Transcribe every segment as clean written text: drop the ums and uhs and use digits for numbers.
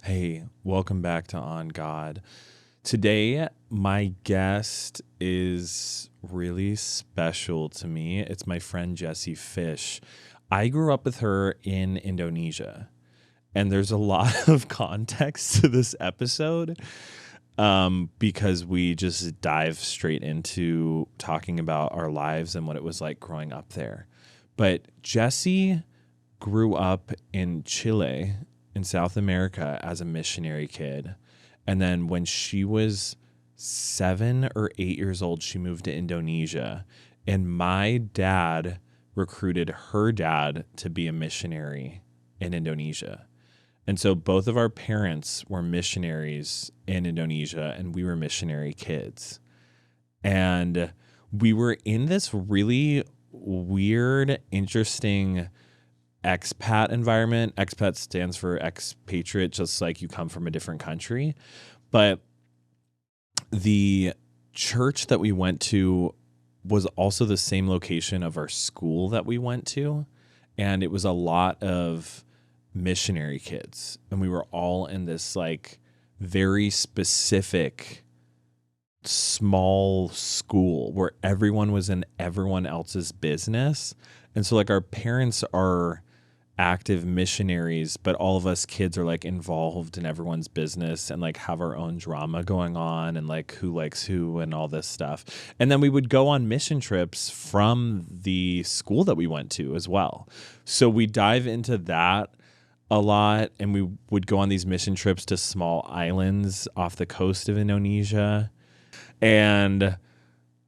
Hey, welcome back to On God. Today, my guest is really special to me. It's my friend Jessee Fish. I grew up with her in Indonesia, and there's a lot of context to this episode because we just dive straight into talking about our lives and what it was like growing up there. But Jessee grew up in Chile in South America as a missionary kid. And then when she was 7 or 8 years old, she moved to Indonesia. And my dad recruited her dad to be a missionary in Indonesia. And so both of our parents were missionaries in Indonesia, and we were missionary kids. And we were in this really weird, interesting expat environment. Expat stands for expatriate, just like you come from a different country. But the church that we went to was also the same location of our school that we went to. And it was a lot of missionary kids. And we were all in this like very specific small school where everyone was in everyone else's business. And so like our parents are active missionaries, but all of us kids are like involved in everyone's business and like have our own drama going on and like who likes who and all this stuff. And then we would go on mission trips from the school that we went to as well. So we dive into that a lot, and we would go on these mission trips to small islands off the coast of Indonesia. And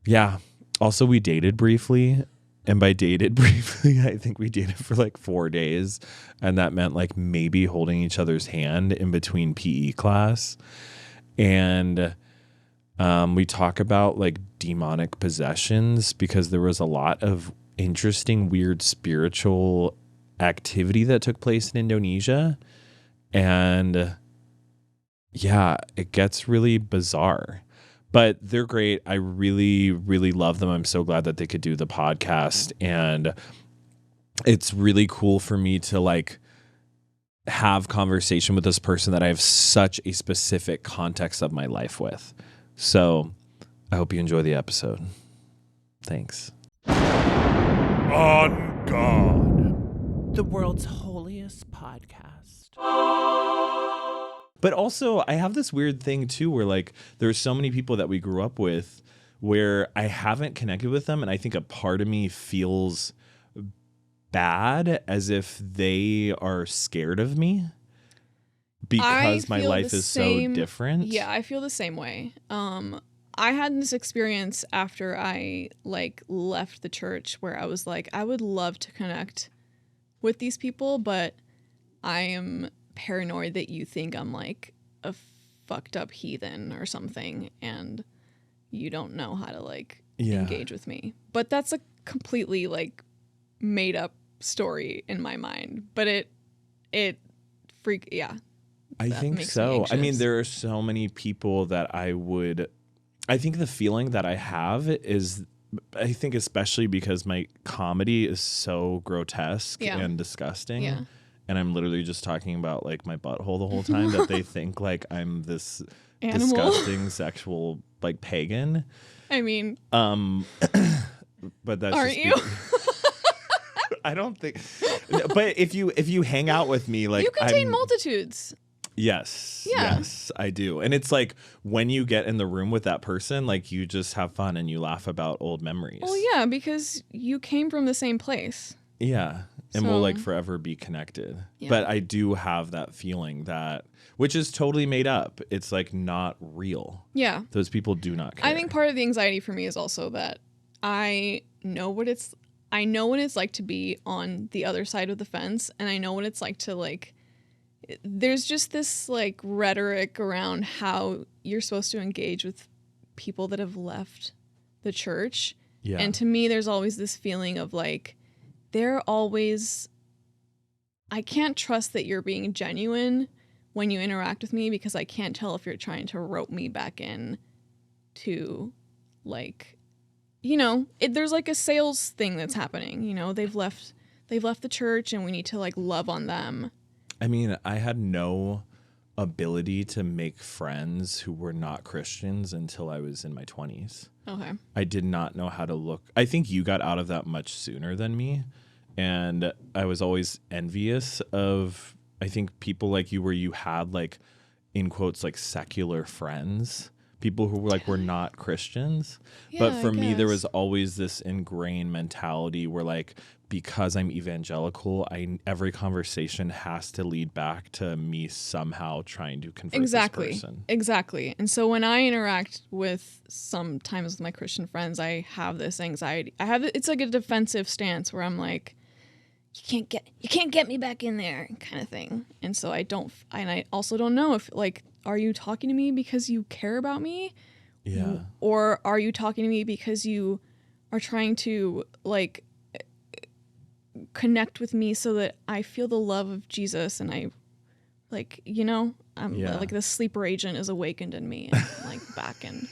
yeah, also we dated briefly. And by dated briefly, I think we dated for like 4 days. And that meant like maybe holding each other's hand in between PE class. And we talk about like demonic possessions because there was a lot of interesting, weird spiritual activity that took place in Indonesia. And yeah, it gets really bizarre. But they're great. I really, really love them. I'm so glad that they could do the podcast. And it's really cool for me to like have conversation with this person that I have such a specific context of my life with. So I hope you enjoy the episode. Thanks. On God, the world's holiest podcast. But also, I have this weird thing, too, where, like, there's so many people that we grew up with where I haven't connected with them, and I think a part of me feels bad as if they are scared of me because my life is so different. Yeah, I feel the same way. I had this experience after I, like, left the church where I was like, I would love to connect with these people, but I am paranoid that you think I'm like a fucked up heathen or something and you don't know how to like engage with me. But that's a completely like made up story in my mind. But I think so. I mean, there are so many people that I think the feeling that I have is, I think especially because my comedy is so grotesque and disgusting. Yeah. And I'm literally just talking about like my butthole the whole time that they think like I'm this animal, disgusting sexual like pagan. I mean, but that's aren't you? I don't think. But if you hang out with me, like you contain multitudes. Yes. Yeah. Yes, I do. And it's like when you get in the room with that person, like you just have fun and you laugh about old memories. Well, yeah, because you came from the same place. Yeah. And we'll like forever be connected. Yeah. But I do have that feeling that, which is totally made up. It's like not real. Yeah. Those people do not care. I think part of the anxiety for me is also that I know what it's like to be on the other side of the fence. And I know what it's like to like, there's just this like rhetoric around how you're supposed to engage with people that have left the church. Yeah. And to me, there's always this feeling of like, I can't trust that you're being genuine when you interact with me because I can't tell if you're trying to rope me back in to like, you know, there's like a sales thing that's happening, you know, they've left the church and we need to like love on them. I mean, I had no ability to make friends who were not Christians until I was in my 20s. Okay. I did not know how to look. I think you got out of that much sooner than me. And I was always envious of, I think, people like you where you had like, in quotes, like secular friends, people who were not Christians. But Yeah, for I me, there guess. was always this ingrained mentality where like, because I'm evangelical, every conversation has to lead back to me somehow trying to convert this person. Exactly. And so when I interact with sometimes with my Christian friends, I have this anxiety. It's like a defensive stance where I'm like, you can't get me back in there kind of thing. And so I also don't know if like, are you talking to me because you care about me? Yeah. Or are you talking to me because you are trying to like connect with me so that I feel the love of Jesus and I like, I'm like the sleeper agent is awakened in me and I'm like back in.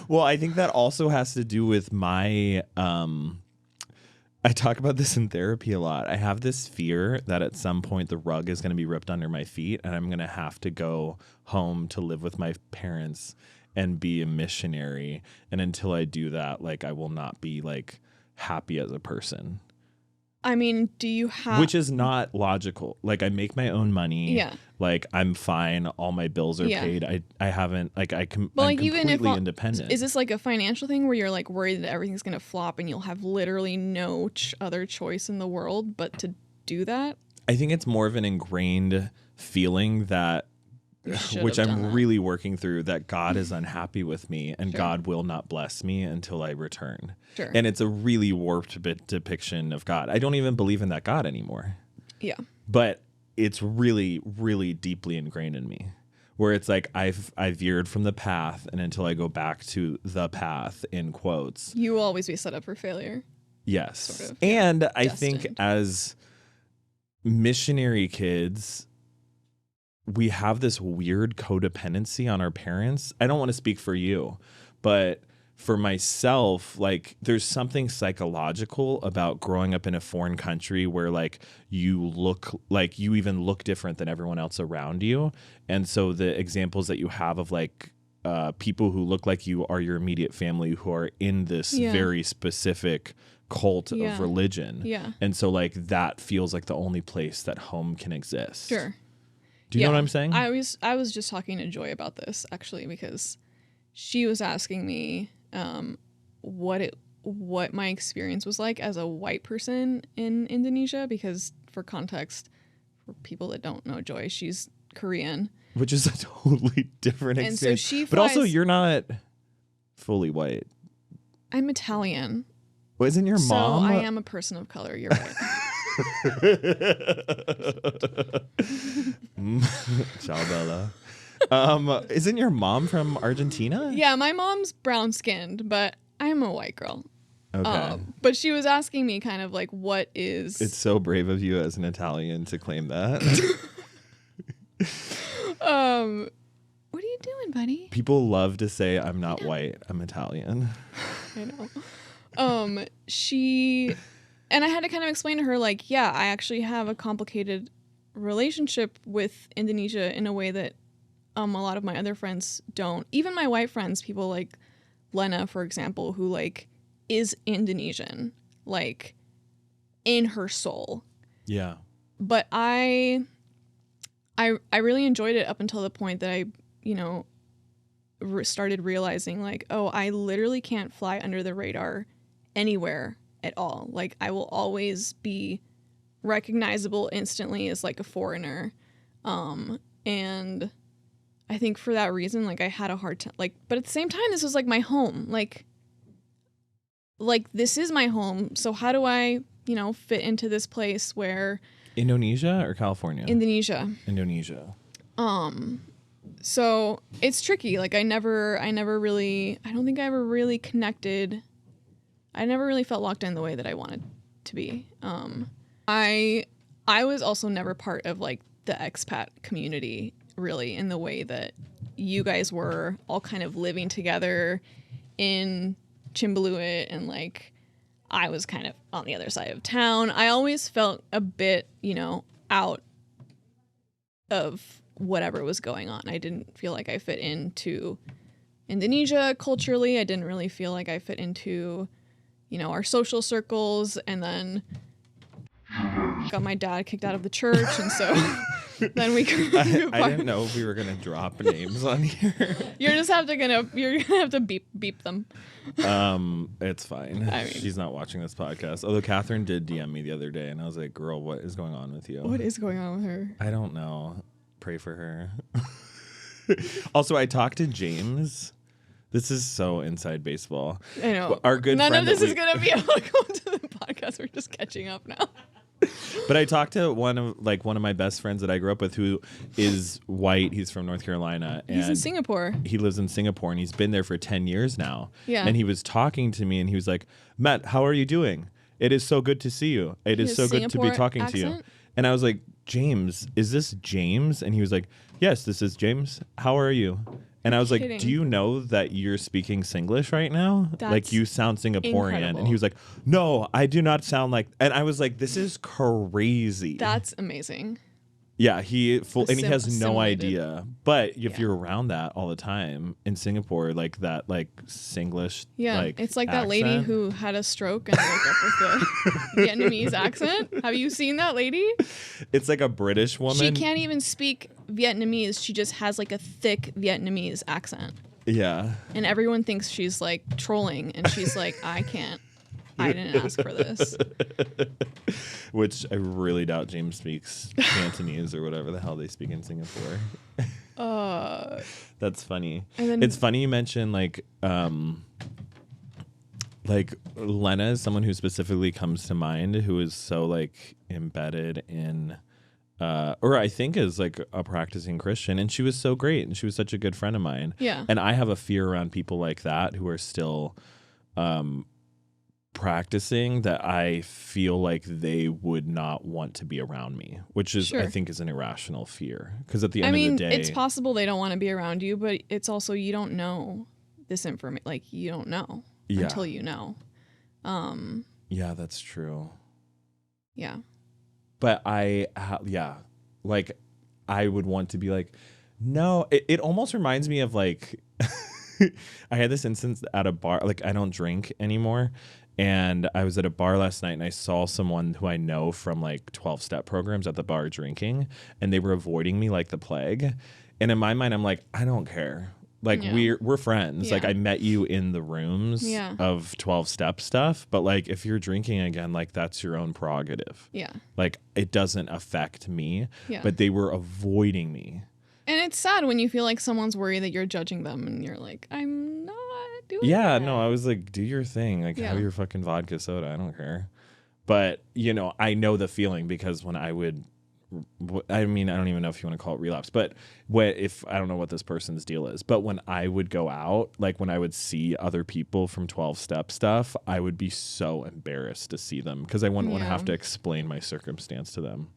Well, I think that also has to do with my I talk about this in therapy a lot. I have this fear that at some point the rug is going to be ripped under my feet and I'm going to have to go home to live with my parents and be a missionary. And until I do that, like I will not be like happy as a person. I mean, do you have... Which is not logical. Like, I make my own money. Yeah. Like, I'm fine. All my bills are paid. I haven't, like, I'm completely independent. Is this like a financial thing where you're like worried that everything's going to flop and you'll have literally no other choice in the world but to do that? I think it's more of an ingrained feeling that, which I'm really working through, that God is unhappy with me and God will not bless me until I return. Sure. And it's a really warped depiction of God. I don't even believe in that God anymore. Yeah. But it's really, really deeply ingrained in me, where it's like I've veered from the path, and until I go back to the path, in quotes, you will always be set up for failure. Yes. Sort of, and I destined. think as missionary kids, we have this weird codependency on our parents. I don't want to speak for you, but for myself, like there's something psychological about growing up in a foreign country where like you even look different than everyone else around you. And so the examples that you have of like people who look like you are your immediate family who are in this very specific cult of religion. Yeah. And so like that feels like the only place that home can exist. Sure. Do you know what I'm saying? I was just talking to Joy about this actually because she was asking me what my experience was like as a white person in Indonesia, because for context, for people that don't know Joy, she's Korean, which is a totally different and experience. so she but also, flies- you're not fully white. I'm Italian. Well, isn't your mom? So I am a person of color. You're right. Ciao, Bella. Isn't your mom from Argentina? Yeah, my mom's brown skinned, but I'm a white girl. Okay. But she was asking me kind of like, what is... It's so brave of you as an Italian to claim that. What are you doing, buddy? People love to say I'm not white, I'm Italian. I know. And I had to kind of explain to her, like, yeah, I actually have a complicated relationship with Indonesia in a way that a lot of my other friends don't. Even my white friends, people like Lena, for example, who like is Indonesian, like in her soul. Yeah. But I really enjoyed it up until the point that I, started realizing like, oh, I literally can't fly under the radar anywhere at all. Like I will always be recognizable instantly as like a foreigner. And I think for that reason, like I had a hard time, like, but at the same time, this was like my home. Like this is my home. So how do I, fit into this place where... Indonesia or California? Indonesia. So it's tricky. Like I don't think I ever really connected. I never really felt locked in the way that I wanted to be. I was also never part of like the expat community really in the way that you guys were all kind of living together in Chimbaluit, and like I was kind of on the other side of town. I always felt a bit, out of whatever was going on. I didn't feel like I fit into Indonesia culturally. I didn't really feel like I fit into, you know, our social circles. And then got my dad kicked out of the church, and so then we I didn't know if we were gonna drop names on here. You're gonna have to beep them. It's fine. I mean, she's not watching this podcast. Although Catherine did DM me the other day, and I was like, "Girl, what is going on with you?" What is going on with her? I don't know. Pray for her. Also, I talked to James. This is so inside baseball. I know. Our good None friend of this is gonna be applicable to the podcast. We're just catching up now. But I talked to one of my best friends that I grew up with, who is white. He's from North Carolina. And he's in Singapore. He lives in Singapore, and he's been there for 10 years now. Yeah. And he was talking to me, and he was like, "Matt, how are you doing? It is so good to see you. It is so good to be talking to you." And I was like, "James, is this James?" And he was like, "Yes, this is James. How are you?" And I was like, "Do you know that you're speaking Singlish right now? Like, you sound Singaporean." Incredible. And he was like, "No, I do not sound like." And I was like, "This is crazy." That's amazing. Yeah, and he has no assimilated. idea. But if you're around that all the time in Singapore, like that, like Singlish, Yeah, like it's like that lady accent. who had a stroke and woke up with the Vietnamese accent. Have you seen that lady? It's like a British woman. She can't even speak Vietnamese. She just has like a thick Vietnamese accent. Yeah. And everyone thinks she's like trolling, and she's like, I didn't ask for this. Which I really doubt James speaks Cantonese or whatever the hell they speak in Singapore. That's funny. And then, It's funny you mention like Lena is someone who specifically comes to mind, who is so like embedded in or I think is like a practicing Christian, and she was so great, and she was such a good friend of mine. Yeah. And I have a fear around people like that who are still practicing, that I feel like they would not want to be around me, which is I think is an irrational fear, because at the end of the day, it's possible they don't want to be around you, but it's also, you don't know this information. Like, you don't know until you know. Yeah, that's true. Yeah. But like I would want to be like, no, it almost reminds me of like, I had this instance at a bar, like I don't drink anymore. And I was at a bar last night, and I saw someone who I know from like 12-step programs at the bar drinking, and they were avoiding me like the plague. And in my mind, I'm like, I don't care. Like we're friends. Yeah. Like I met you in the rooms of 12-step stuff, but like if you're drinking again, like that's your own prerogative. Yeah. Like it doesn't affect me. Yeah. But they were avoiding me. And it's sad when you feel like someone's worried that you're judging them, and you're like, I'm not doing Yeah, that. no, I was like, do your thing. Like have your fucking vodka soda. I don't care. But, you know, I know the feeling, because when I would, I mean, I don't even know if you want to call it relapse, but if I don't know what this person's deal is, but when I would go out, like when I would see other people from 12-step stuff, I would be so embarrassed to see them, because I wouldn't want to have to explain my circumstance to them.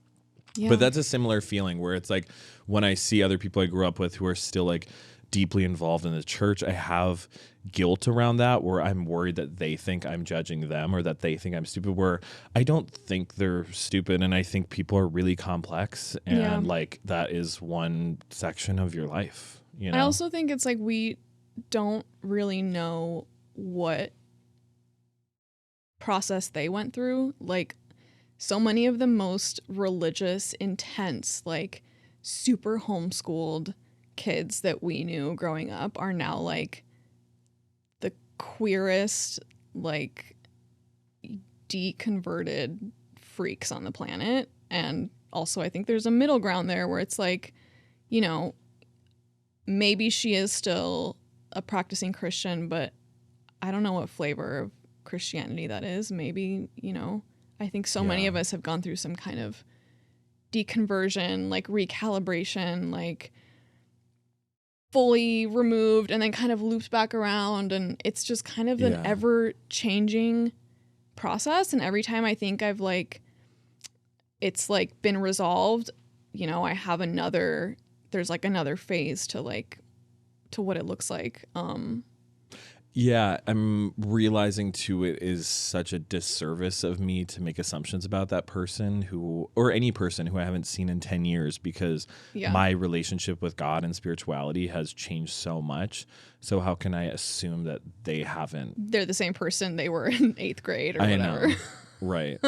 Yeah. But that's a similar feeling where it's like when I see other people I grew up with who are still like deeply involved in the church, I have guilt around that, where I'm worried that they think I'm judging them, or that they think I'm stupid, where I don't think they're stupid. And I think people are really complex, and like that is one section of your life. You know? I also think it's like we don't really know what process they went through. Like, so many of the most religious, intense, like super homeschooled kids that we knew growing up are now like the queerest, like deconverted freaks on the planet. And also I think there's a middle ground there where it's like, you know, maybe she is still a practicing Christian, but I don't know what flavor of Christianity that is. Maybe, you know, I think so many of us have gone through some kind of deconversion, like recalibration, like fully removed and then kind of looped back around. And it's just kind of an ever changing process. And every time I think I've like, it's like been resolved, you know, I have there's like another phase to like, to what it looks like. Yeah, I'm realizing too it is such a disservice of me to make assumptions about that person or any person who I haven't seen in 10 years because Yeah. my relationship with God and spirituality has changed so much. So how can I assume that they haven't? They're the same person they were in 8th grade or I whatever. know. Right.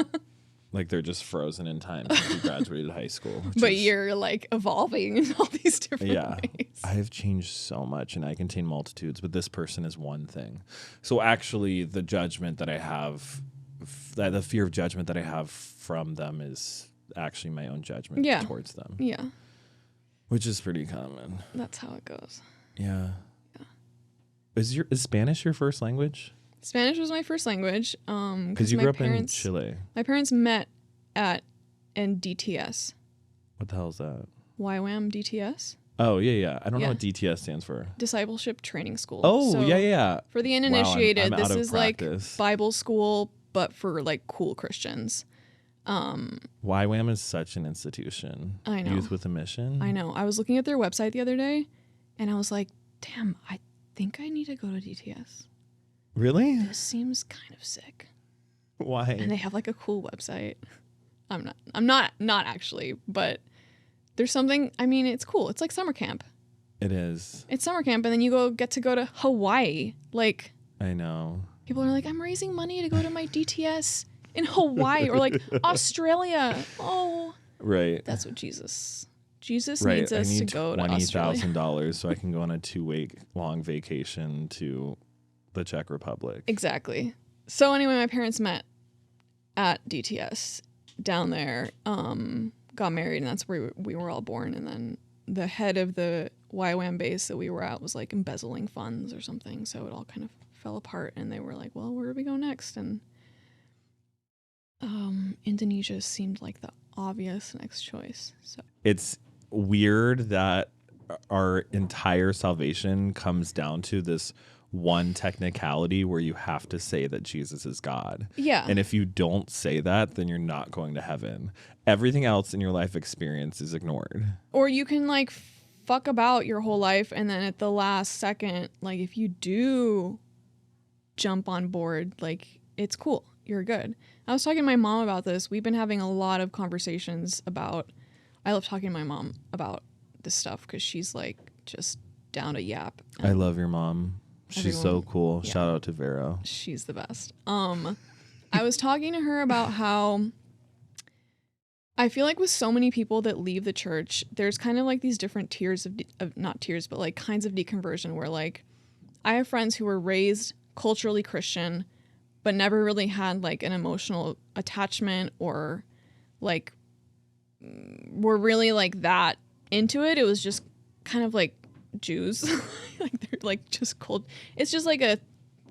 Like they're just frozen in time since we graduated high school. But you're like evolving in all these different ways. I have changed so much and I contain multitudes, but this person is one thing. So actually the judgment that I have, the fear of judgment that I have from them is actually my own judgment towards them. Yeah. Which is pretty common. That's how it goes. Yeah. Is Spanish your first language? Spanish was my first language. Because you grew up in Chile. My parents met in DTS. What the hell is that? YWAM DTS. Oh, yeah. I don't know what DTS stands for. Discipleship Training School. Oh, so yeah. For the uninitiated, Wow, I'm this is practice. like Bible school, but for like cool Christians. YWAM is such an institution. I know. Youth with a Mission. I know. I was looking at their website the other day, and I was like, damn, I think I need to go to DTS. Really? This seems kind of sick. Why? And they have like a cool website. I'm not actually, but there's something, I mean, it's cool. It's like summer camp. It is. It's summer camp, and then you get to go to Hawaii. Like, I know. people are like, I'm raising money to go to my DTS in Hawaii or like Australia. Oh. Right. That's what Jesus needs us to go to Australia. $20,000 so I can go on a 2-week long vacation to the Czech Republic. Exactly. So anyway, my parents met at DTS down there, got married, and that's where we were all born. And then the head of the YWAM base that we were at was like embezzling funds or something. So it all kind of fell apart, and they were like, well, where do we go next? And Indonesia seemed like the obvious next choice. So It's weird that our entire salvation comes down to this one technicality where you have to say that Jesus is God. yeah. And if you don't say that, then you're not going to heaven. Everything else in your life experience is ignored. Or you can like fuck about your whole life, and then at the last second, like if you do jump on board, like it's cool. You're good. I was talking to my mom about this. We've been having a lot of conversations about, I love talking to my mom about this stuff because she's like just down to yap. I love your mom. She's so cool. Yeah. Shout out to Vero. She's the best. I was talking to her about how I feel like with so many people that leave the church, there's kind of like these different tiers of not tiers, but like kinds of deconversion where like I have friends who were raised culturally Christian, but never really had like an emotional attachment or like were really like that into it. It was just kind of like Jews. Like they're like just cold. It's just like a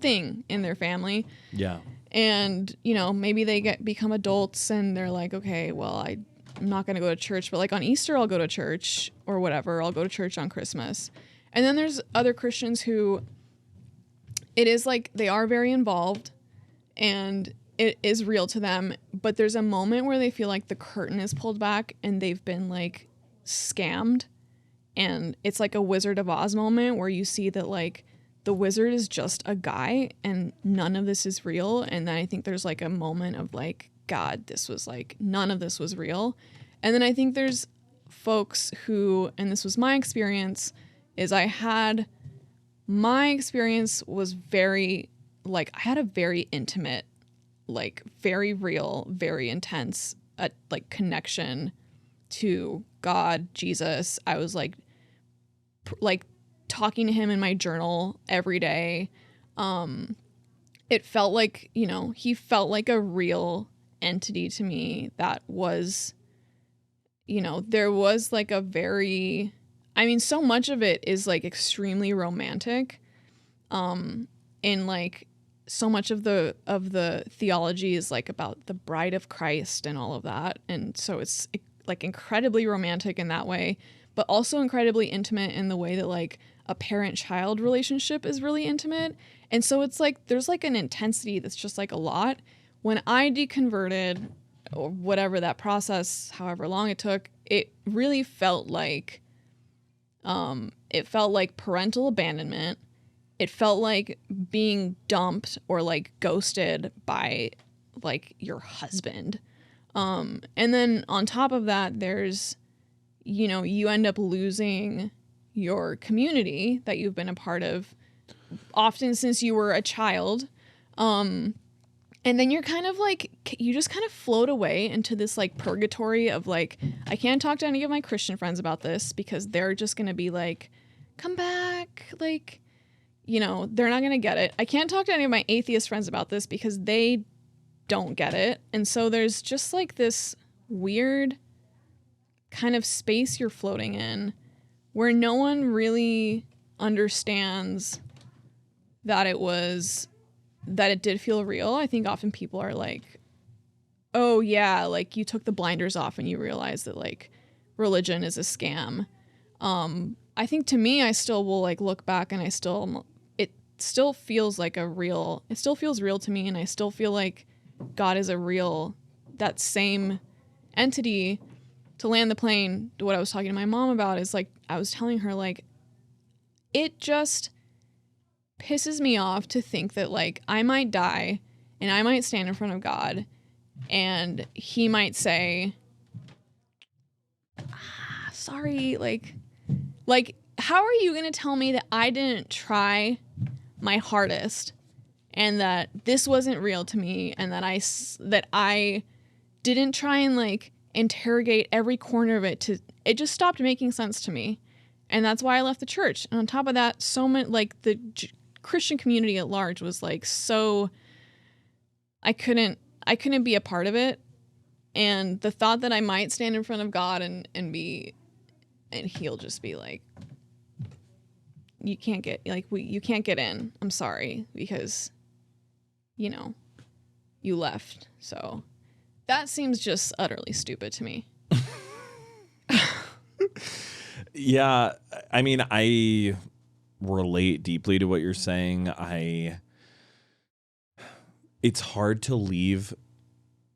thing in their family. Yeah. And, you know, maybe they become adults and they're like, okay, well, I'm not going to go to church, but like on Easter, I'll go to church or whatever. I'll go to church on Christmas. And then there's other Christians who it is like they are very involved and it is real to them. But there's a moment where they feel like the curtain is pulled back and they've been like scammed. And it's like a Wizard of Oz moment where you see that like the wizard is just a guy and none of this is real. And then I think there's like a moment of like, God, this was like, none of this was real. And then I think there's folks who, and this was my experience, is my experience was very, like, I had a very intimate, like very real, very intense, like connection to God, Jesus. I was like talking to him in my journal every day. It felt like, you know, he felt like a real entity to me that was, you know, there was like a very, I mean, so much of it is like extremely romantic. And like so much of the theology is like about the bride of Christ and all of that. And so it's like incredibly romantic in that way, but also incredibly intimate in the way that like a parent-child relationship is really intimate. And so it's like there's like an intensity that's just like a lot. When I deconverted or whatever that process, however long it took, it really felt like parental abandonment it felt like being dumped or like ghosted by like your husband. And then on top of that, there's, you know, you end up losing your community that you've been a part of often since you were a child. And then you're kind of like, you just kind of float away into this like purgatory of like, I can't talk to any of my Christian friends about this because they're just going to be like, come back. Like, you know, they're not going to get it. I can't talk to any of my atheist friends about this because they don't get it. And so there's just like this weird kind of space you're floating in where no one really understands that it did feel real. I think often people are like, oh yeah, like you took the blinders off and you realize that like religion is a scam. I think to me, I still will like look back and it still feels real to me. And I still feel like God is that same entity. To land the plane, what I was talking to my mom about is like, I was telling her like, it just pisses me off to think that like I might die and I might stand in front of God and he might say, sorry, like how are you going to tell me that I didn't try my hardest and that this wasn't real to me and that I didn't try and like interrogate every corner of it it just stopped making sense to me. And that's why I left the church. And on top of that, so many, like the Christian community at large was like, so I couldn't be a part of it. And the thought that I might stand in front of God and he'll just be like, you can't get in. I'm sorry, because, you know, you left. So that seems just utterly stupid to me. Yeah, I mean, I relate deeply to what you're saying. It's hard to leave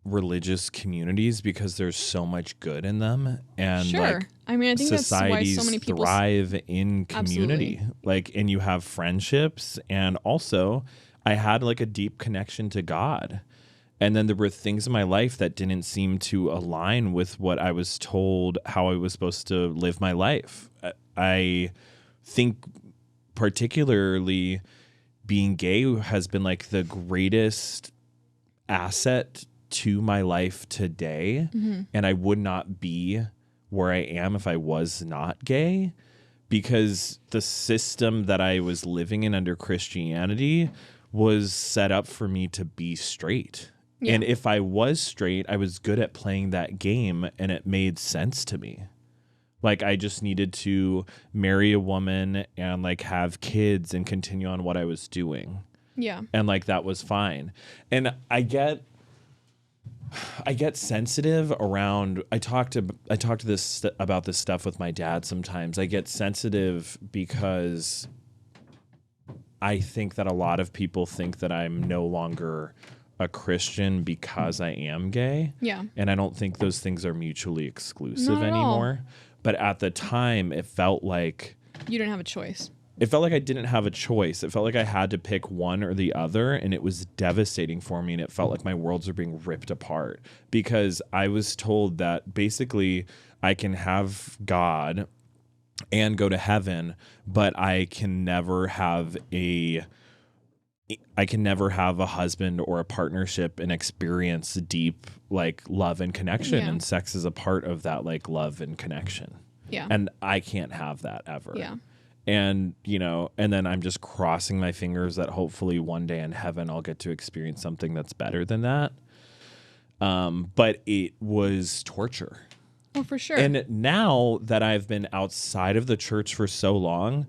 religious communities because there's so much good in them, and sure. like, I mean, I think that's why so many people thrive in community. Absolutely. Like, and you have friendships, and also I had like a deep connection to God. And then there were things in my life that didn't seem to align with what I was told how I was supposed to live my life. I think particularly being gay has been like the greatest asset to my life today. Mm-hmm. And I would not be where I am if I was not gay, because the system that I was living in under Christianity was set up for me to be straight. Yeah. And if I was straight, I was good at playing that game and it made sense to me. Like, I just needed to marry a woman and like have kids and continue on what I was doing. Yeah. And like, that was fine. And I get sensitive around, I talk to this about this stuff with my dad sometimes. I get sensitive because I think that a lot of people think that I'm no longer a Christian because I am gay. Yeah. And I don't think those things are mutually exclusive anymore. But at the time, it felt like you didn't have a choice. It felt like I didn't have a choice. It felt like I had to pick one or the other, and it was devastating for me, and it felt like my worlds were being ripped apart because I was told that basically I can have God and go to heaven, but I can never have a husband or a partnership and experience deep like love and connection. Yeah. And sex is a part of that like love and connection. Yeah. And I can't have that ever. Yeah. And, you know, and then I'm just crossing my fingers that hopefully one day in heaven I'll get to experience something that's better than that. But it was torture. Oh, for sure. And now that I've been outside of the church for so long,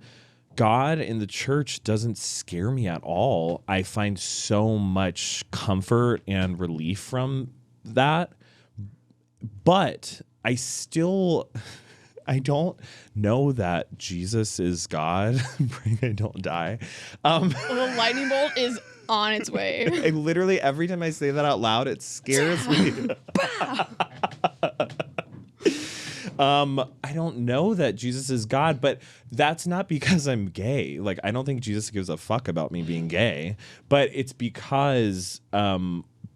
God in the church doesn't scare me at all. I find so much comfort and relief from that. But I don't know that Jesus is God. Praying I don't die. The lightning bolt is on its way. I literally, every time I say that out loud, it scares me. I don't know that Jesus is God, but that's not because I'm gay. Like, I don't think Jesus gives a fuck about me being gay, but it's because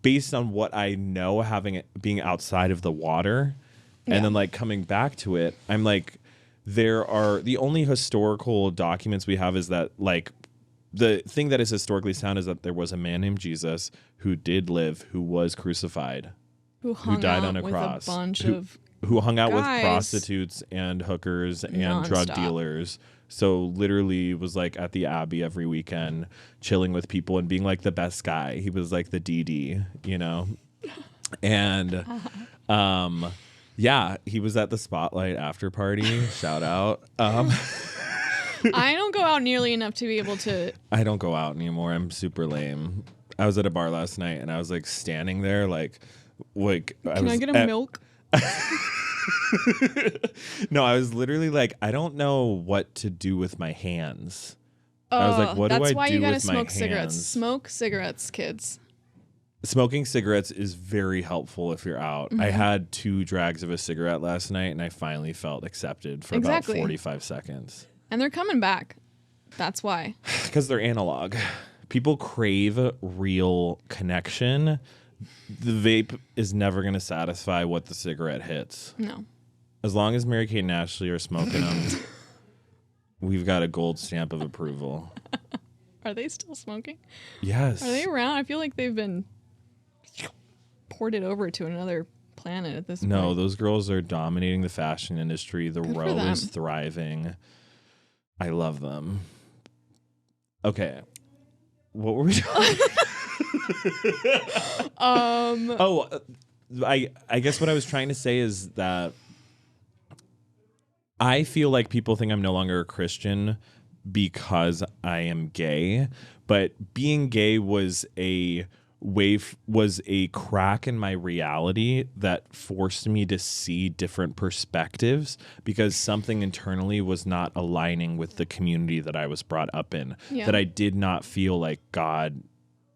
based on what I know, being outside of the water and then like coming back to it, I'm like, the only historical documents we have is that like the thing that is historically sound is that there was a man named Jesus who did live, who was crucified, who died out on a with cross, a bunch of who hung out with guys prostitutes and hookers and drug nonstop. dealers. So literally was like at the Abbey every weekend, chilling with people and being like the best guy. He was like the DD, you know? And yeah, he was at the Spotlight after party. Shout out. I don't go out nearly enough to be able to. I don't go out anymore. I'm super lame. I was at a bar last night and I was like standing there like Can I get a milk? No, I was literally like, I don't know what to do with my hands. I was like, what do I do with my hands? That's why you gotta smoke cigarettes. Smoke cigarettes, kids. Smoking cigarettes is very helpful if you're out. I had 2 drags of a cigarette last night and I finally felt accepted for about 45 seconds. And they're coming back. That's why. Because they're analog. People crave real connection. The vape is never going to satisfy what the cigarette hits. No. As long as Mary Kate and Ashley are smoking them, we've got a gold stamp of approval. Are they still smoking? Yes. Are they around? I feel like they've been ported over to another planet at this point. No, those girls are dominating the fashion industry. The Good for row them. is thriving. I love them. Okay. What were we talking I guess what I was trying to say is that I feel like people think I'm no longer a Christian because I am gay, but being gay was a crack in my reality that forced me to see different perspectives because something internally was not aligning with the community that I was brought up in, that I did not feel like God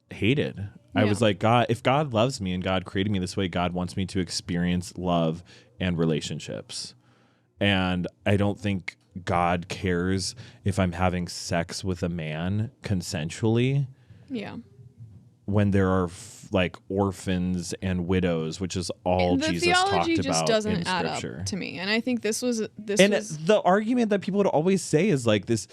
hated. I was like, God, if God loves me and God created me this way, God wants me to experience love and relationships. And I don't think God cares if I'm having sex with a man consensually. Yeah. When there are like orphans and widows, which is all Jesus talked about in Scripture. The theology just doesn't add up to me. And I think the argument that people would always say is like this,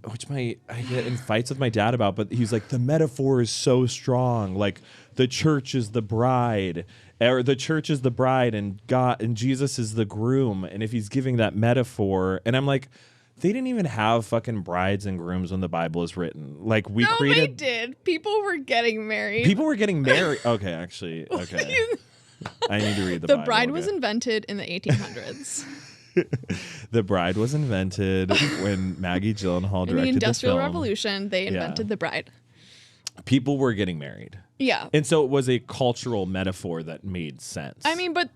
which I get in fights with my dad about, but he's like, the metaphor is so strong. Like the church is the bride, or the church is the bride and God and Jesus is the groom. And if he's giving that metaphor, and I'm like, they didn't even have fucking brides and grooms when the Bible was written. Like they did. People were getting married. Okay, actually, okay. I need to read the Bible. The bride was invented in the 1800s. The bride was invented when Maggie Gyllenhaal directed the film. In the Industrial Revolution, they invented the bride. People were getting married. Yeah. And so it was a cultural metaphor that made sense. I mean, but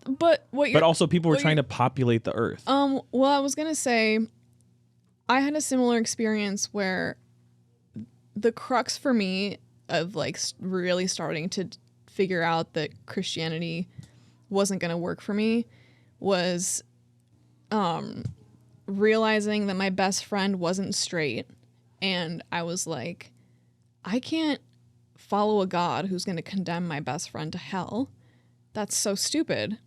also people were trying to populate the earth. Well, I was going to say I had a similar experience where the crux for me of like really starting to figure out that Christianity wasn't going to work for me was realizing that my best friend wasn't straight. And I was like, I can't follow a God who's going to condemn my best friend to hell. That's so stupid.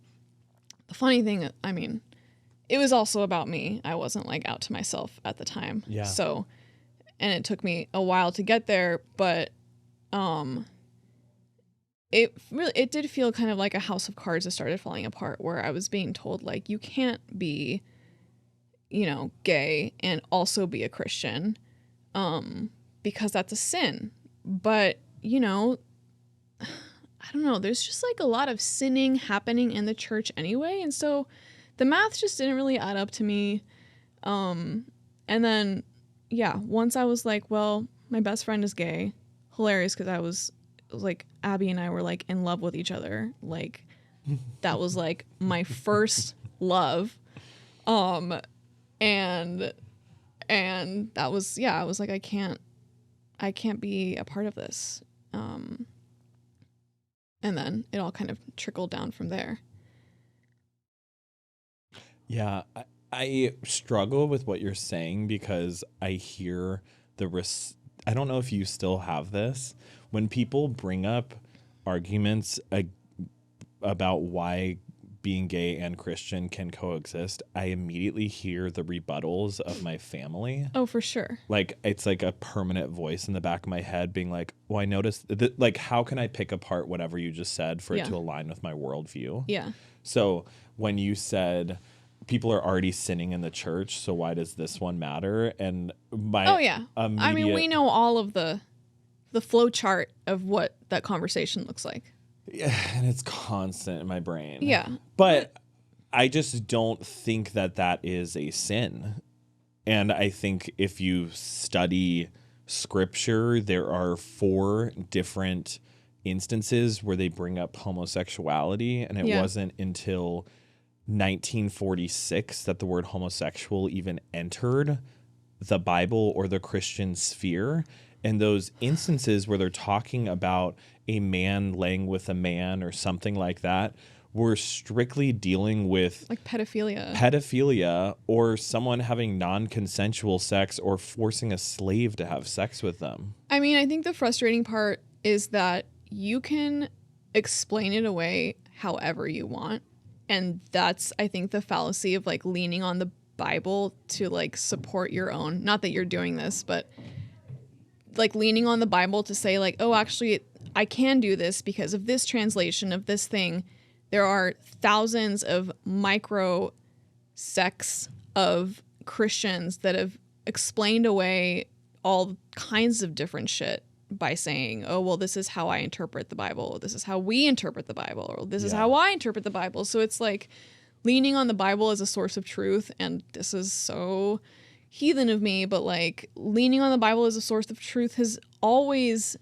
The funny thing, I mean, it was also about me. I wasn't like out to myself at the time. Yeah. So, and it took me a while to get there, but it did feel kind of like a house of cards that started falling apart, where I was being told like, you can't be, gay and also be a Christian, because that's a sin. But, I don't know, there's just like a lot of sinning happening in the church anyway. And so the math just didn't really add up to me. And then, once I was like, well, my best friend is gay. Hilarious, because it was like Abby and I were like in love with each other. Like that was like my first love. And that was, I was like, I can't be a part of this. And then it all kind of trickled down from there. Yeah, I struggle with what you're saying because I hear I don't know if you still have this. When people bring up arguments about why being gay and Christian can coexist, I immediately hear the rebuttals of my family. Oh, for sure. Like, it's like a permanent voice in the back of my head being like, well, I noticed that, like, how can I pick apart whatever you just said for it to align with my worldview? Yeah. So when you said people are already sinning in the church, so why does this one matter? And I mean, we know all of the flow chart of what that conversation looks like. Yeah, and it's constant in my brain. Yeah. But I just don't think that is a sin. And I think if you study scripture, there are 4 different instances where they bring up homosexuality, and it wasn't until 1946 that the word homosexual even entered the Bible or the Christian sphere. And those instances where they're talking about a man laying with a man or something like that were strictly dealing with like pedophilia or someone having non-consensual sex or forcing a slave to have sex with them. I mean, I think the frustrating part is that you can explain it away however you want. And that's, I think, the fallacy of like leaning on the Bible to like support your own, not that you're doing this, but like leaning on the Bible to say like, oh, actually I can do this because of this translation of this thing. There are thousands of micro sects of Christians that have explained away all kinds of different shit by saying, oh, well, this is how I interpret the Bible. This is how we interpret the Bible. Or this is how I interpret the Bible. So it's like leaning on the Bible as a source of truth. And this is so heathen of me, but like leaning on the Bible as a source of truth has always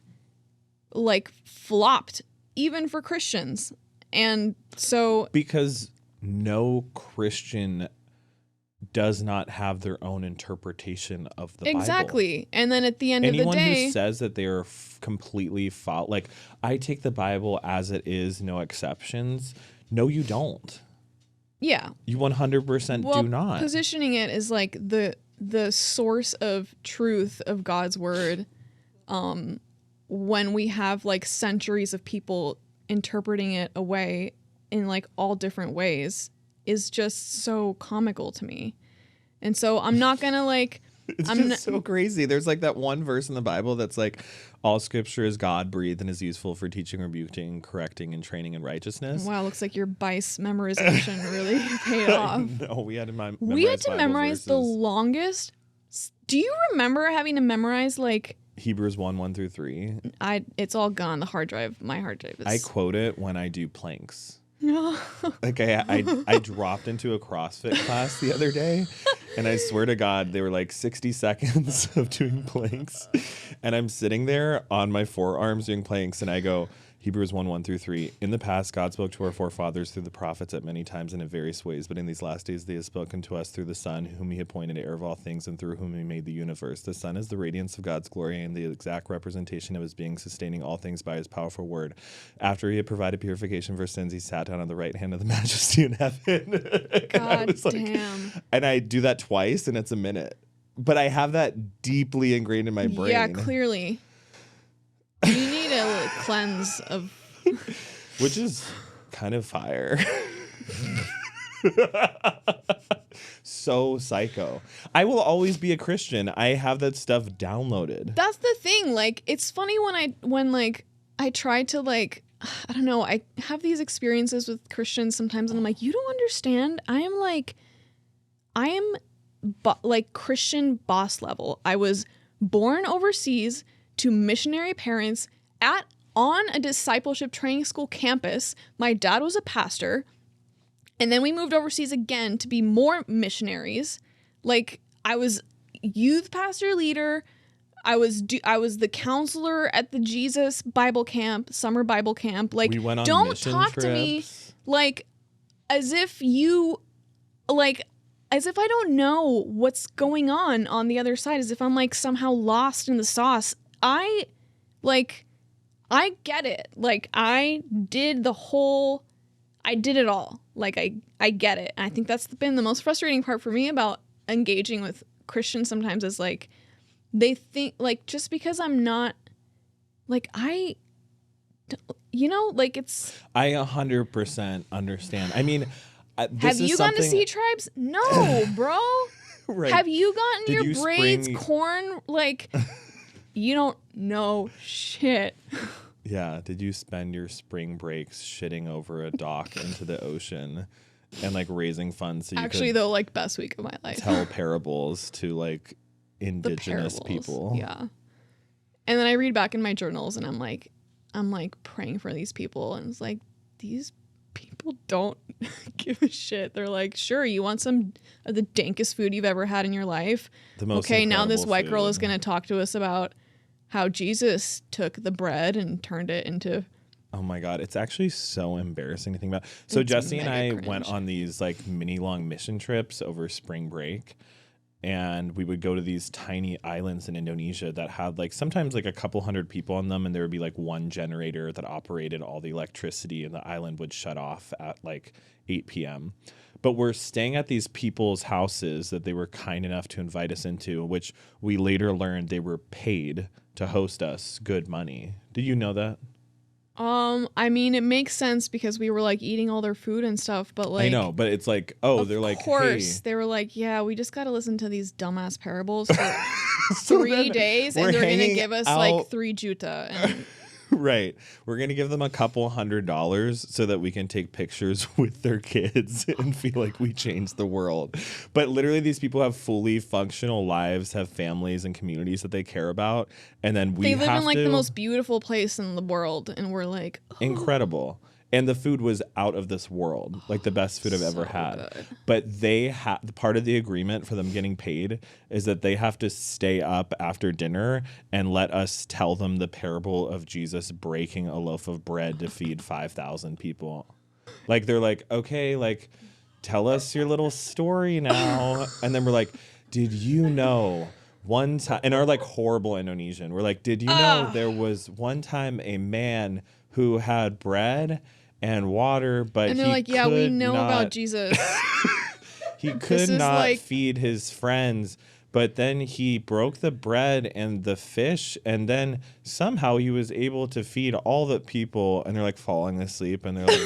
like flopped, even for Christians. And so because no Christian does not have their own interpretation of the Bible. Exactly. And then at the end of the day, anyone who says that they are completely like, I take the Bible as it is, no exceptions. No, you don't. Yeah. You 100% do not. Positioning it as like the source of truth of God's word, when we have like centuries of people interpreting it away in like all different ways, is just so comical to me. And so I'm not gonna like it's so crazy. There's like that one verse in the Bible that's like, all scripture is God breathed and is useful for teaching, rebuking, correcting, and training in righteousness. Wow, looks like your Bice memorization really paid off. No, we had to memorize the longest. Do you remember having to memorize like Hebrews 1:1-3? It's all gone. My hard drive is. I quote it when I do planks. Like I dropped into a CrossFit class the other day, and I swear to God, they were like 60 seconds of doing planks, and I'm sitting there on my forearms doing planks, and I go, Hebrews 1:1-3. In the past, God spoke to our forefathers through the prophets at many times and in various ways, but in these last days they have spoken to us through the Son, whom he appointed heir of all things and through whom he made the universe. The Son is the radiance of God's glory and the exact representation of his being, sustaining all things by his powerful word. After he had provided purification for sins, he sat down on the right hand of the majesty in heaven. God damn. And I do that twice, and it's a minute. But I have that deeply ingrained in my brain. Yeah, clearly. You need a cleanse of... Which is kind of fire. So psycho. I will always be a Christian. I have that stuff downloaded. That's the thing. Like, it's funny when I try to like, I don't know, I have these experiences with Christians sometimes, and I'm like, you don't understand. I am like Christian boss level. I was born overseas to missionary parents on a discipleship training school campus. My dad was a pastor, and then we moved overseas again to be more missionaries. Like, I was youth pastor leader. I was the counselor at the Jesus Bible camp, summer Bible camp. Like, we went on don't mission talk trips. to me like as if I don't know what's going on the other side, as if I'm like somehow lost in the sauce. I get it. Like, I I did it all. Like I get it. And I think that's been the most frustrating part for me about engaging with Christians sometimes is like they think like just because I'm not like like it's. I 100% understand. I mean, Have you gone to Sea Tribes? No, bro. Right. Have you gotten Did your you braids spring- corn? Like, you don't know shit. Yeah. Did you spend your spring breaks shitting over a dock into the ocean and like raising funds so you Actually, could though, like best week of my life. tell parables to like indigenous people? Yeah. And then I read back in my journals and I'm like praying for these people. And it's like, these people don't give a shit. They're like, sure, you want some of the dankest food you've ever had in your life? The most okay, now this incredible white girl food. is going to talk to us about how Jesus took the bread and turned it into. Oh my God. It's actually so embarrassing to think about. So It's Jesse and mega I cringe. went on these like mini long mission trips over spring break. And we would go to these tiny islands in Indonesia that had like sometimes like a couple hundred people on them. And there would be like one generator that operated all the electricity and the island would shut off at like 8 p.m. But we're staying at these people's houses that they were kind enough to invite us into, which we later learned they were paid to host us good money. Did you know that? I mean, it makes sense because we were like eating all their food and stuff, but like I know, but it's like, oh, they're like, of course, hey. they were like, yeah, we just got to listen to these dumbass parables for So 3 then days, we're and they're gonna hanging give us out- like 3 juta. And Right. We're going to give them a couple $100 so that we can take pictures with their kids and feel like we changed the world. But literally these people have fully functional lives, have families and communities that they care about. And then we they live have in like to, the most beautiful place in the world, and we're like, oh, incredible. And the food was out of this world, like the best food I've ever so had. good. But they have part of the agreement for them getting paid is that they have to stay up after dinner and let us tell them the parable of Jesus breaking a loaf of bread to feed 5,000 people. Like they're like, okay, like tell us your little story now. And then we're like, did you know one time, in our like horrible Indonesian, we're like, did you know there was one time a man who had bread and water, but and they're he like, yeah, we could know not, about Jesus. he could is not like- feed his friends, but then he broke the bread and the fish, and then somehow he was able to feed all the people, and they're like falling asleep, and they're like,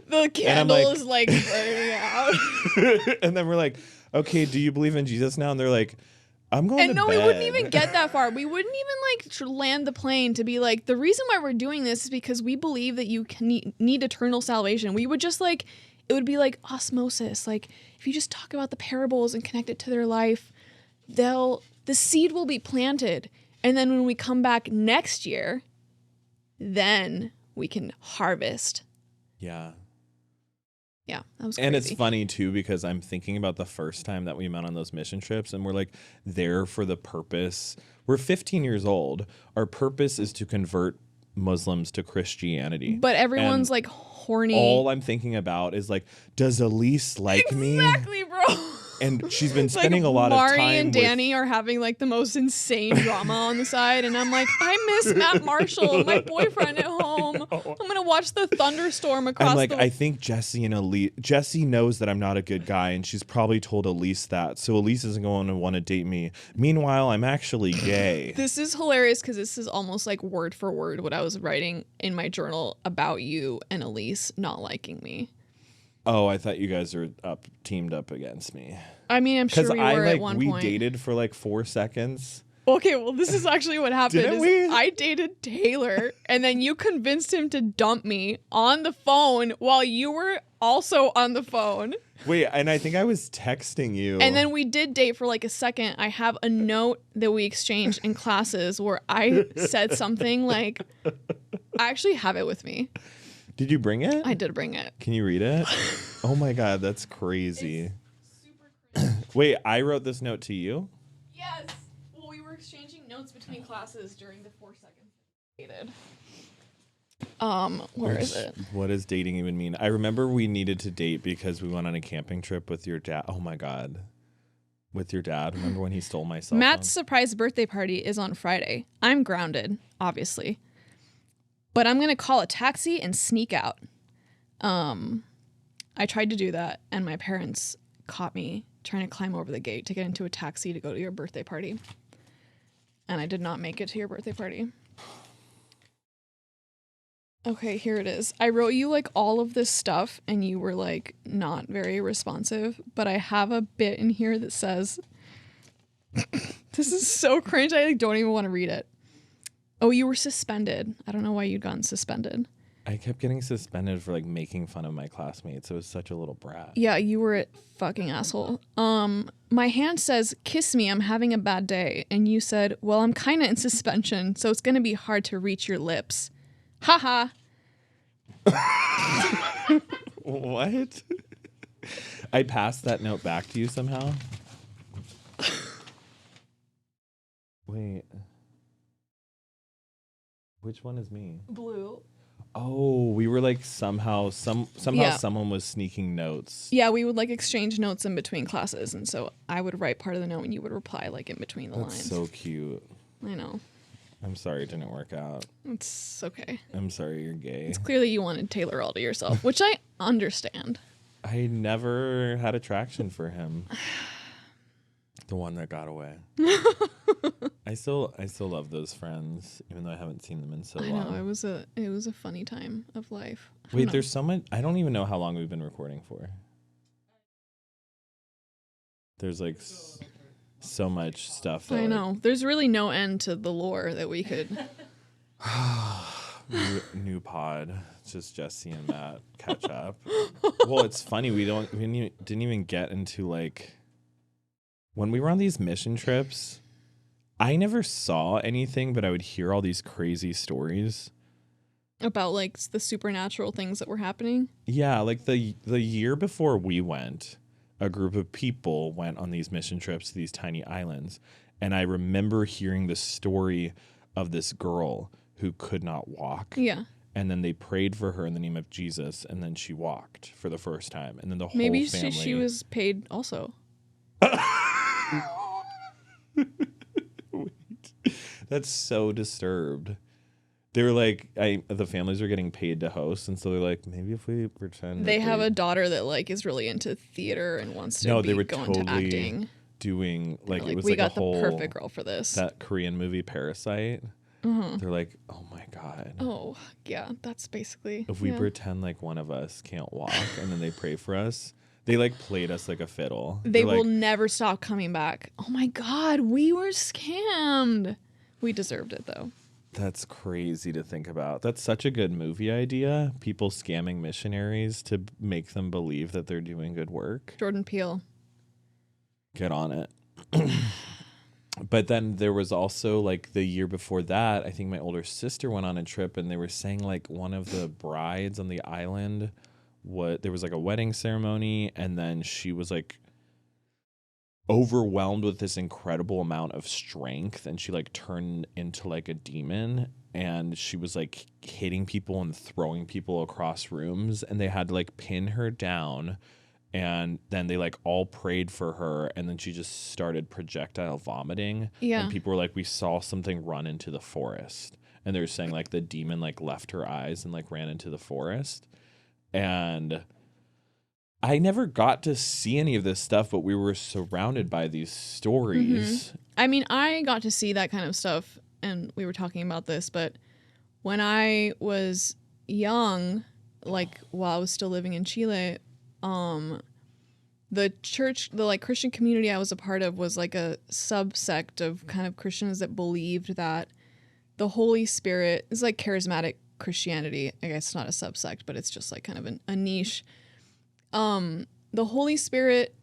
The candle like- is like burning out. and then we're like, okay, do you believe in Jesus now? And they're like, I'm going And to no, bed. we wouldn't even get that far. We wouldn't even like land the plane to be like, the reason why we're doing this is because we believe that you can need eternal salvation. We would just like, it would be like osmosis. Like if you just talk about the parables and connect it to their life, the seed will be planted. And then when we come back next year, then we can harvest. Yeah. Yeah, that was crazy. And it's funny too because I'm thinking about the first time that we met on those mission trips and we're like there for the purpose. We're 15 years old. Our purpose is to convert Muslims to Christianity. But everyone's And like horny. all I'm thinking about is like, does Elise like me? Exactly, bro. And she's been spending a lot Mari of time and Danny are having like the most insane drama on the side, and I'm like, I miss Matt Marshall, my boyfriend at home. I'm gonna watch the thunderstorm across I'm like, the. I think Jesse and Elise. Jesse knows that I'm not a good guy, and she's probably told Elise that. So Elise isn't going to want to date me. Meanwhile, I'm actually gay. This is hilarious because this is almost like word for word what I was writing in my journal about you and Elise not liking me. Oh, I thought you guys were teamed up against me. I mean, I'm Because sure we I were like at one we point. dated for like 4 seconds. Okay, well, this is actually what happened. Didn't is we? I dated Taylor, and then you convinced him to dump me on the phone while you were also on the phone. Wait, and I think I was texting you. And then we did date for like a second. I have a note that we exchanged in classes where I said something like, I actually have it with me. Did you bring it? I did bring it. Can you read it? Oh my God, that's crazy. Wait, I wrote this note to you? Yes. Well, we were exchanging notes between classes during the 4 seconds we dated. Where is it? What does dating even mean? I remember we needed to date because we went on a camping trip with your dad. Oh my God. With your dad. Remember when he stole my cell Matt's phone? surprise birthday party is on Friday. I'm grounded, obviously. But I'm going to call a taxi and sneak out. I tried to do that, and my parents caught me trying to climb over the gate to get into a taxi to go to your birthday party. And I did not make it to your birthday party. Okay, here it is. I wrote you like all of this stuff and you were like not very responsive, but I have a bit in here that says this is so cringe. I like, don't even want to read it. Oh, you were suspended. I don't know why you'd gotten suspended. I kept getting suspended for like making fun of my classmates. It was such a little brat. Yeah, you were a fucking asshole. My hand says, "Kiss me, I'm having a bad day." And you said, "Well, I'm kind of in suspension, so it's going to be hard to reach your lips." Haha. What? I passed that note back to you somehow. Wait. Which one is me? Blue. Oh, we were like somehow Yeah. someone was sneaking notes. Yeah, we would like exchange notes in between classes, and so I would write part of the note and you would reply like in between the That's lines. so cute. I know. I'm sorry it didn't work out. It's okay. I'm sorry you're gay. It's clear that you wanted Taylor all to yourself, which I understand. I never had attraction for him. The one that got away. I still love those friends, even though I haven't seen them in so I long. know, it was a funny time of life. Wait, there's so much. I don't even know how long we've been recording for. There's like so much stuff. I know. There's really no end to the lore that we could. New pod. It's just Jesse and Matt catch up. Well, it's funny. We didn't even get into like when we were on these mission trips. I never saw anything, but I would hear all these crazy stories About like the supernatural things that were happening. Yeah, like the year before we went, a group of people went on these mission trips to these tiny islands, and I remember hearing the story of this girl who could not walk. Yeah. And then they prayed for her in the name of Jesus, and then she walked for the first time, and then the whole Maybe family. she was paid also. That's so disturbed. They were like, the families are getting paid to host, and so they're like, maybe if we pretend They have a daughter that like is really into theater and wants to they were go into totally acting. doing like it was we like got a whole the perfect girl for this. that Korean movie Parasite. Uh-huh. They're like, oh my god. Oh yeah, that's basically. If we yeah. pretend like one of us can't walk, and then they pray for us, they like played us like a fiddle. They They're will like, never stop coming back. Oh my god, we were scammed. We deserved it though. That's crazy to think about. That's such a good movie idea. People scamming missionaries to make them believe that they're doing good work. Jordan Peele. Get on it. But then there was also like the year before that, I think my older sister went on a trip, and they were saying like one of the brides on the island, there was like a wedding ceremony, and then she was like overwhelmed with this incredible amount of strength, and she like turned into like a demon, and she was like hitting people and throwing people across rooms, and they had to like pin her down. And then they like all prayed for her, and then she just started projectile vomiting. Yeah. And people were like, we saw something run into the forest. And they were saying like the demon like left her eyes and like ran into the forest. And I never got to see any of this stuff, but we were surrounded by these stories. Mm-hmm. I mean, I got to see that kind of stuff, and we were talking about this, but when I was young, like while I was still living in Chile, the church, the like Christian community I was a part of was like a subsect of kind of Christians that believed that the Holy Spirit is like charismatic Christianity. I guess it's not a subsect, but it's just like kind of a niche. The Holy Spirit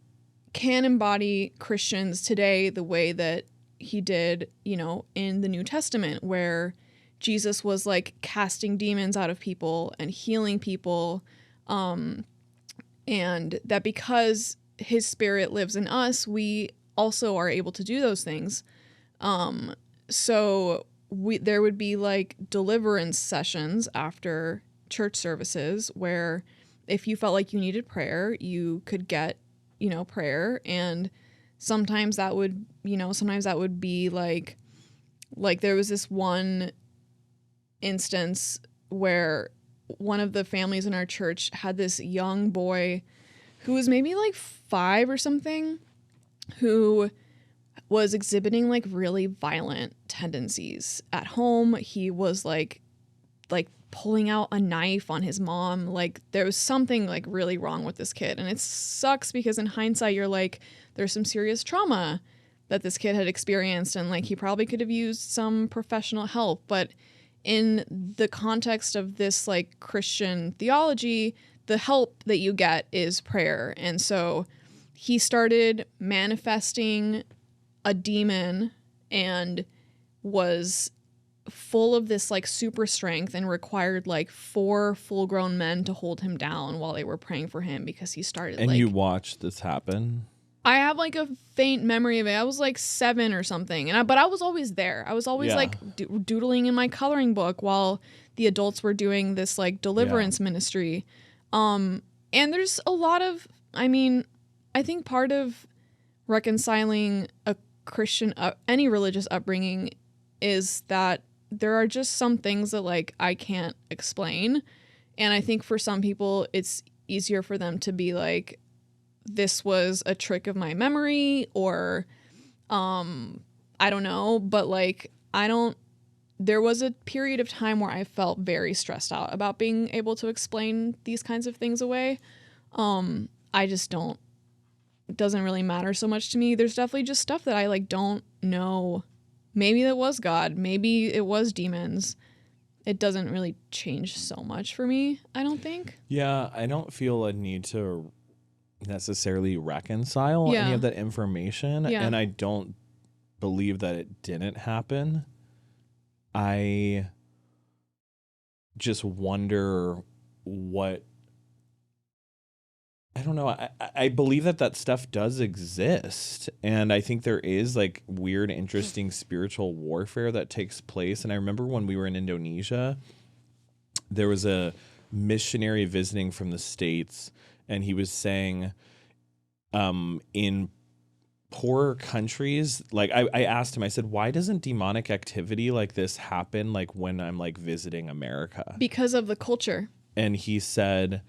can embody Christians today the way that he did, you know, in the New Testament, where Jesus was like casting demons out of people and healing people. And that because his spirit lives in us, we also are able to do those things. So there would be like deliverance sessions after church services where if you felt like you needed prayer, you could get, you know, prayer. And sometimes that would be like there was this one instance where one of the families in our church had this young boy who was maybe like 5 or something, who was exhibiting like really violent tendencies at home. He was like pulling out a knife on his mom. Like there was something like really wrong with this kid. And it sucks because in hindsight, you're like, there's some serious trauma that this kid had experienced. And like, he probably could have used some professional help. But in the context of this like Christian theology, the help that you get is prayer. And so he started manifesting a demon and was full of this like super strength and required like 4 full-grown men to hold him down while they were praying for him because he started. And like, you watched this happen? I have like a faint memory of it. I was like 7 or something, but I was always there. I was always like doodling in my coloring book while the adults were doing this like deliverance ministry. And there's a lot of, I mean, I think part of reconciling a Christian, any religious upbringing is that there are just some things that like I can't explain. And I think for some people it's easier for them to be like, this was a trick of my memory, or I don't know, but like there was a period of time where I felt very stressed out about being able to explain these kinds of things away. I just don't, it doesn't really matter so much to me. There's definitely just stuff that I like don't know. Maybe it was God, maybe it was demons. It doesn't really change so much for me, I don't think. Yeah, I don't feel a need to necessarily reconcile any of that information. Yeah. And I don't believe that it didn't happen. I just wonder what, I don't know. I believe that stuff does exist. And I think there is like weird, interesting spiritual warfare that takes place. And I remember when we were in Indonesia, there was a missionary visiting from the States, and he was saying in poorer countries, like I asked him, I said, why doesn't demonic activity like this happen like when I'm like visiting America? Because of the culture. And he said,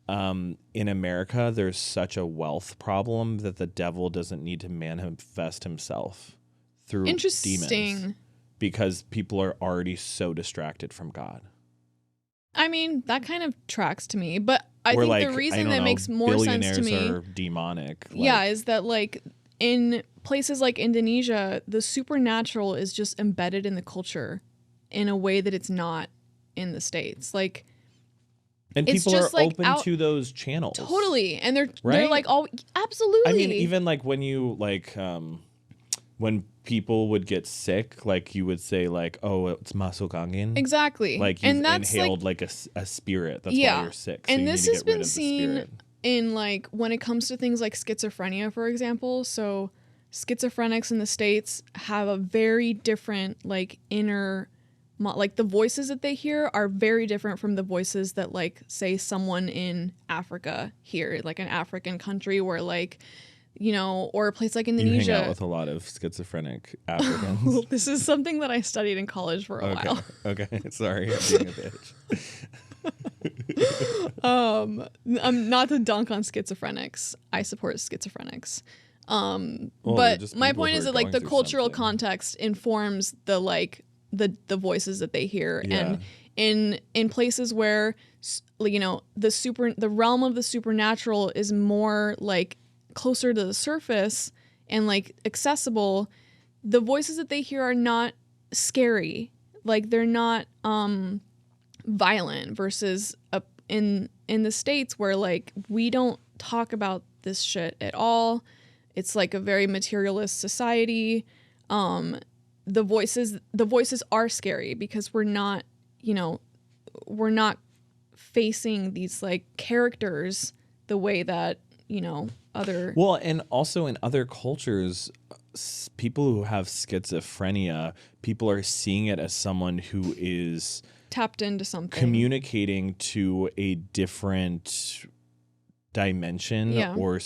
in America, there's such a wealth problem that the devil doesn't need to manifest himself through demons because people are already so distracted from God. I mean, that kind of tracks to me, but I think the reason that makes more sense to me, billionaires are demonic. Is that like in places like Indonesia, the supernatural is just embedded in the culture in a way that it's not in the States. Like, and people are like open to those channels. Totally. And they're like, oh, absolutely. I mean, even like when you like, when people would get sick, like you would say like, oh, it's masuk angin. Exactly. Like you've inhaled like a spirit. That's why you're sick. So and this has been seen in like when it comes to things like schizophrenia, for example. So schizophrenics in the States have a very different like inner, like the voices that they hear are very different from the voices that like say someone in Africa hear, like an African country where like, you know, or a place like Indonesia. You hang out with a lot of schizophrenic Africans. Well, this is something that I studied in college for a while. Okay, sorry, I'm being a bitch. I'm not to dunk on schizophrenics. I support schizophrenics. But my point is that like the cultural context informs the like the voices that they hear, and in places where, you know, the realm of the supernatural is more like closer to the surface and like accessible, the voices that they hear are not scary. Like they're not violent versus in the States where like we don't talk about this shit at all. It's like a very materialist society. The voices are scary because we're not facing these like characters the way that, you know, other. Well, and also in other cultures, people who have schizophrenia, people are seeing it as someone who is tapped into something, communicating to a different dimension or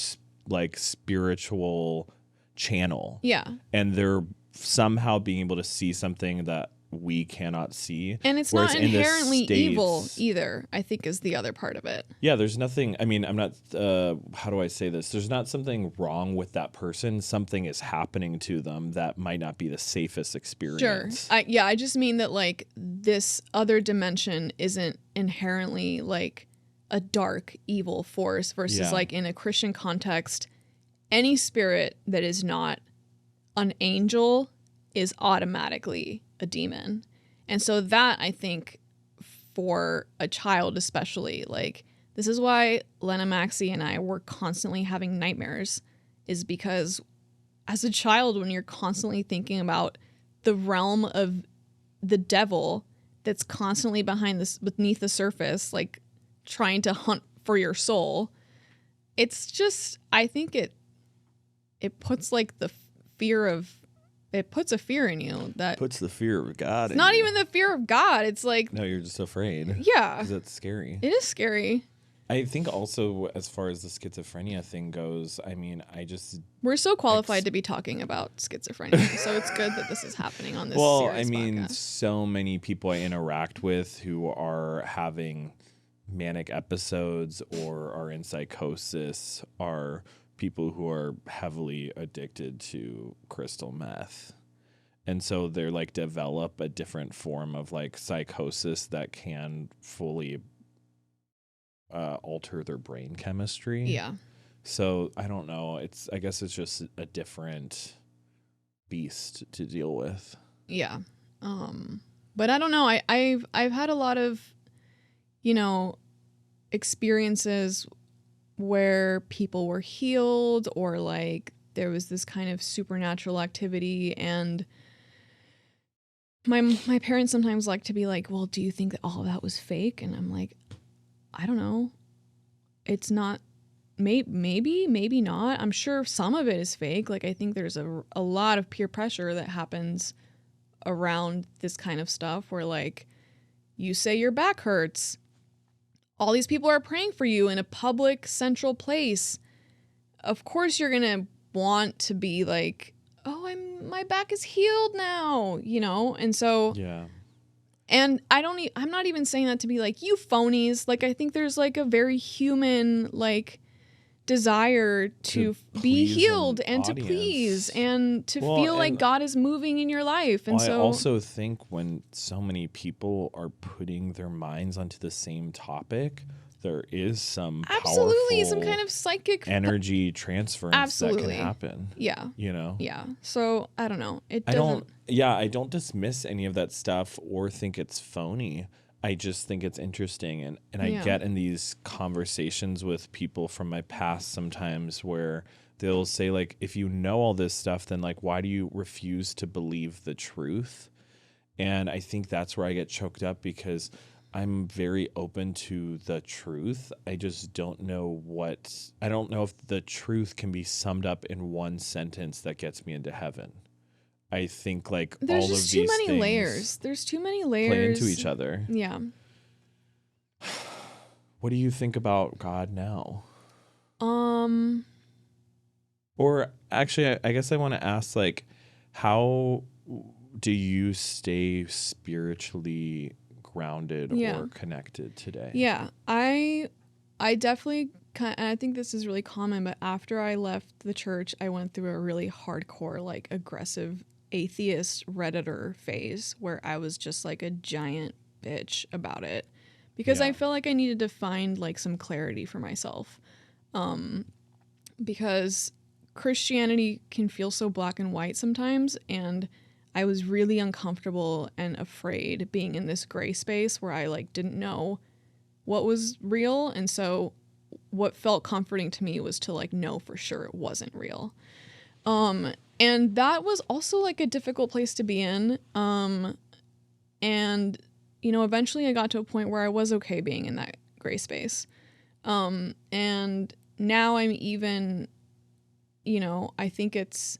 like spiritual channel. Yeah. And they're somehow being able to see something that we cannot see. And it's Whereas not in the inherently evil States- either, I think is the other part of it. Yeah, there's nothing. I mean, I'm not. How do I say this? There's not something wrong with that person. Something is happening to them that might not be the safest Sure. experience. I just mean that like this other dimension isn't inherently like a dark evil force versus Yeah. like in a Christian context, any spirit that is not an angel is automatically a demon. And so that I think for a child especially, like this is why Lena Maxie and I were constantly having nightmares, is because as a child, when you're constantly thinking about the realm of the devil that's constantly beneath the surface, like trying to hunt for your soul, it's just, I think it puts like the fear of, it puts a fear in you that Puts the fear of God. it's not even the fear of God. It's like, No, you're just afraid. yeah, Because that's scary. it is scary. I think also as far as the schizophrenia thing goes, I mean, We're so qualified to be talking about schizophrenia, so it's good that this is happening on this serious podcast. so many people I interact with who are having manic episodes or are in psychosis are people who are heavily addicted to crystal meth. And so they're like develop a different form of like psychosis that can fully alter their brain chemistry. Yeah. So I don't know. I guess it's just a different beast to deal with. Yeah. But I don't know. I've had a lot of, experiences where people were healed or like there was this kind of supernatural activity, and my parents sometimes like to be like, well, do you think that all of that was fake? And I'm like, I don't know. It's not, maybe not. I'm sure some of it is fake. Like I think there's a lot of peer pressure that happens around this kind of stuff where like you say your back hurts, all these people are praying for you in a public central place. Of course you're gonna want to be like, oh, my back is healed now, and so Yeah. and I'm not even saying that to be like, you phonies. Like I think there's like a very human like desire to be please healed an and to audience. please and to Well, feel like and- God is moving in your life. And Well, so I also think when so many people are putting their minds onto the same topic, there is some absolutely some powerful kind of psychic energy transference Absolutely. that can happen. Yeah. Yeah. So I don't know. It I doesn't. I don't dismiss any of that stuff or think it's phony. I just think it's interesting. And I Yeah. get in these conversations with people from my past sometimes where they'll say, like, if you know all this stuff, then, like, why do you refuse to believe the truth? And I think that's where I get choked up because I'm very open to the truth. I just don't know I don't know if the truth can be summed up in one sentence that gets me into heaven. I think like There's all of just these too many things layers. There's too many layers. play into each other. Yeah. What do you think about God now? Um. Or actually, I guess I want to ask, like, how do you stay spiritually grounded Yeah. or connected today? Yeah. I definitely. And I think this is really common, but after I left the church, I went through a really hardcore, like aggressive atheist Redditor phase where I was just like a giant bitch about it because Yeah. I felt like I needed to find like some clarity for myself. Because Christianity can feel so black and white sometimes, and I was really uncomfortable and afraid being in this gray space where I like didn't know what was real, and so what felt comforting to me was to like know for sure it wasn't real. And that was also like a difficult place to be in. And eventually I got to a point where I was okay being in that gray space. And now I'm even, I think it's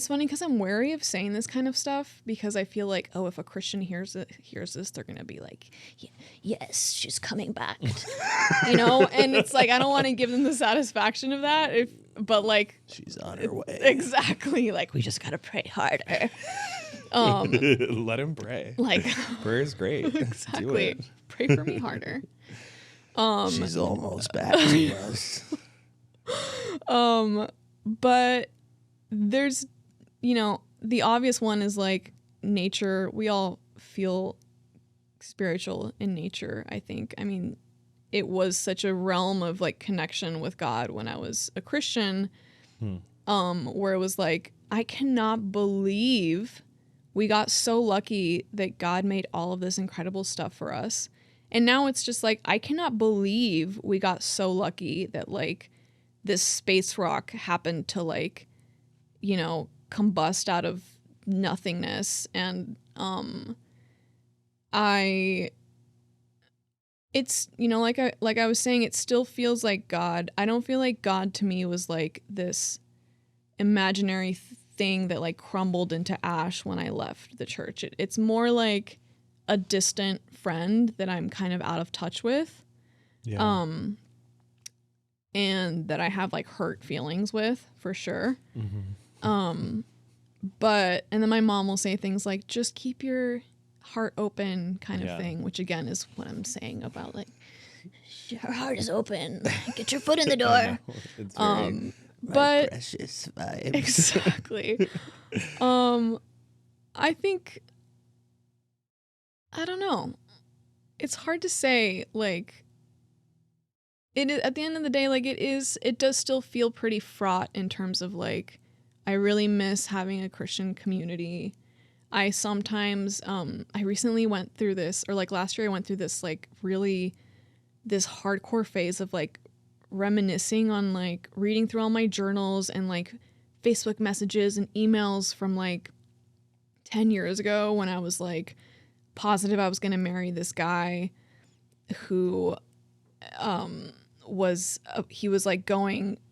funny because I'm wary of saying this kind of stuff because I feel like, oh, if a Christian hears this, they're going to be like, yes, she's coming back, and it's like, I don't want to give them the satisfaction of that. But like, She's on her way. exactly. Like, we just got to pray harder. Let him pray. Like Prayer is great. Do exactly. it. Pray for me harder. She's almost back to us. But there's, the obvious one is like nature. We all feel spiritual in nature, I think. I mean, it was such a realm of like connection with God when I was a Christian, where it was like, I cannot believe we got so lucky that God made all of this incredible stuff for us. And now it's just like, I cannot believe we got so lucky that like this space rock happened to like, combust out of nothingness. And it's, like I was saying, it still feels like God. I don't feel like God to me was like this imaginary thing that like crumbled into ash when I left the church. It's more like a distant friend that I'm kind of out of touch with. Yeah. And that I have like hurt feelings with for sure. Mm-hmm. But and then my mom will say things like, just keep your heart open kind of thing, which again is what I'm saying about like, your heart is open. Get your foot in the door. It's very, My But precious vibes. exactly. I think, I don't know. It's hard to say, like, it is, at the end of the day, like it does still feel pretty fraught in terms of like, I really miss having a Christian community. I sometimes, I recently went through this, or like last year I went through this like really, this hardcore phase of like reminiscing on like reading through all my journals and like Facebook messages and emails from like 10 years ago when I was like positive I was going to marry this guy who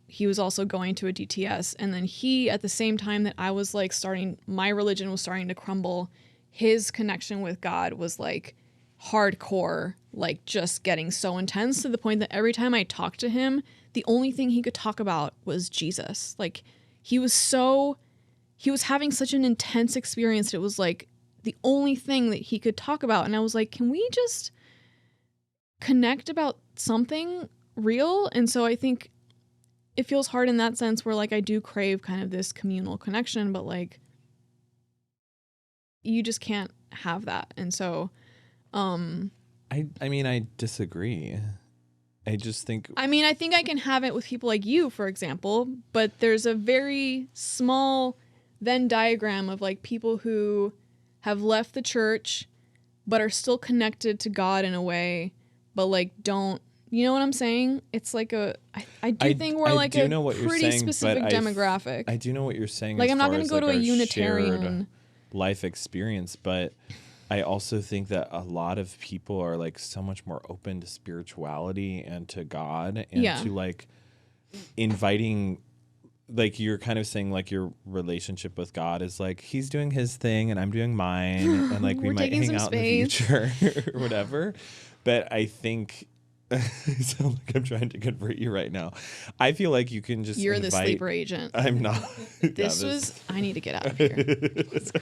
he was also going to a DTS, and then he, at the same time that I was like my religion was starting to crumble, his connection with God was like hardcore, like just getting so intense to the point that every time I talked to him, the only thing he could talk about was Jesus. Like he was having such an intense experience. It was like the only thing that he could talk about. And I was like, can we just connect about something real? And so I think it feels hard in that sense where like I do crave kind of this communal connection, but like you just can't have that. And so I mean, I disagree. I just think I think I can have it with people like you, for example, but there's a very small Venn diagram of like people who have left the church but are still connected to God in a way, but like don't, you know what I'm saying? It's like I think we're like a pretty specific demographic. I do know what you're saying. Like as I'm not far going to as, go to like, a our Unitarian shared life experience, but I also think that a lot of people are like so much more open to spirituality and to God and to like inviting, like you're kind of saying like your relationship with God is like he's doing his thing and I'm doing mine and like we might hang out in the future or whatever. But I think I sound like I'm trying to convert you right now. I feel like you can just You're the sleeper agent. I'm not. I need to get out of here. Let's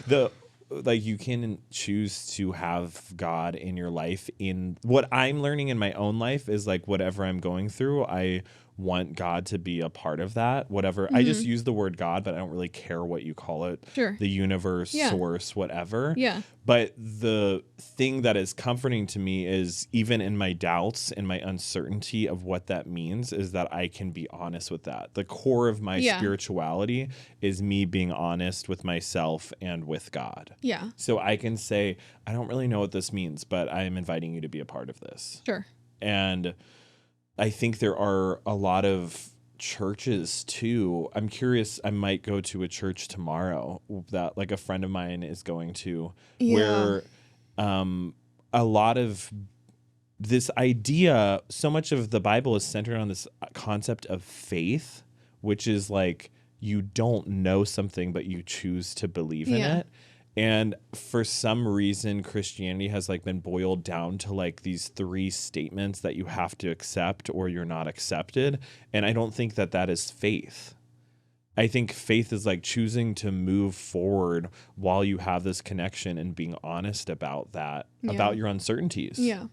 go. Like you can choose to have God in your life. In what I'm learning in my own life is like whatever I'm going through, I want God to be a part of that. Whatever. I just use the word God, but I don't really care what you call it. Sure. The universe, source, whatever. Yeah. But the thing that is comforting to me is even in my doubts and my uncertainty of what that means is that I can be honest with that. The core of my spirituality is me being honest with myself and with God. Yeah. So I can say, I don't really know what this means, but I am inviting you to be a part of this. Sure. And I think there are a lot of churches too. I'm curious, I might go to a church tomorrow that like a friend of mine is going to where a lot of this idea, so much of the Bible is centered on this concept of faith, which is like you don't know something but you choose to believe in it. And for some reason, Christianity has like been boiled down to like these 3 statements that you have to accept or you're not accepted. And I don't think that that is faith. I think faith is like choosing to move forward while you have this connection and being honest about that, about your uncertainties. Yeah.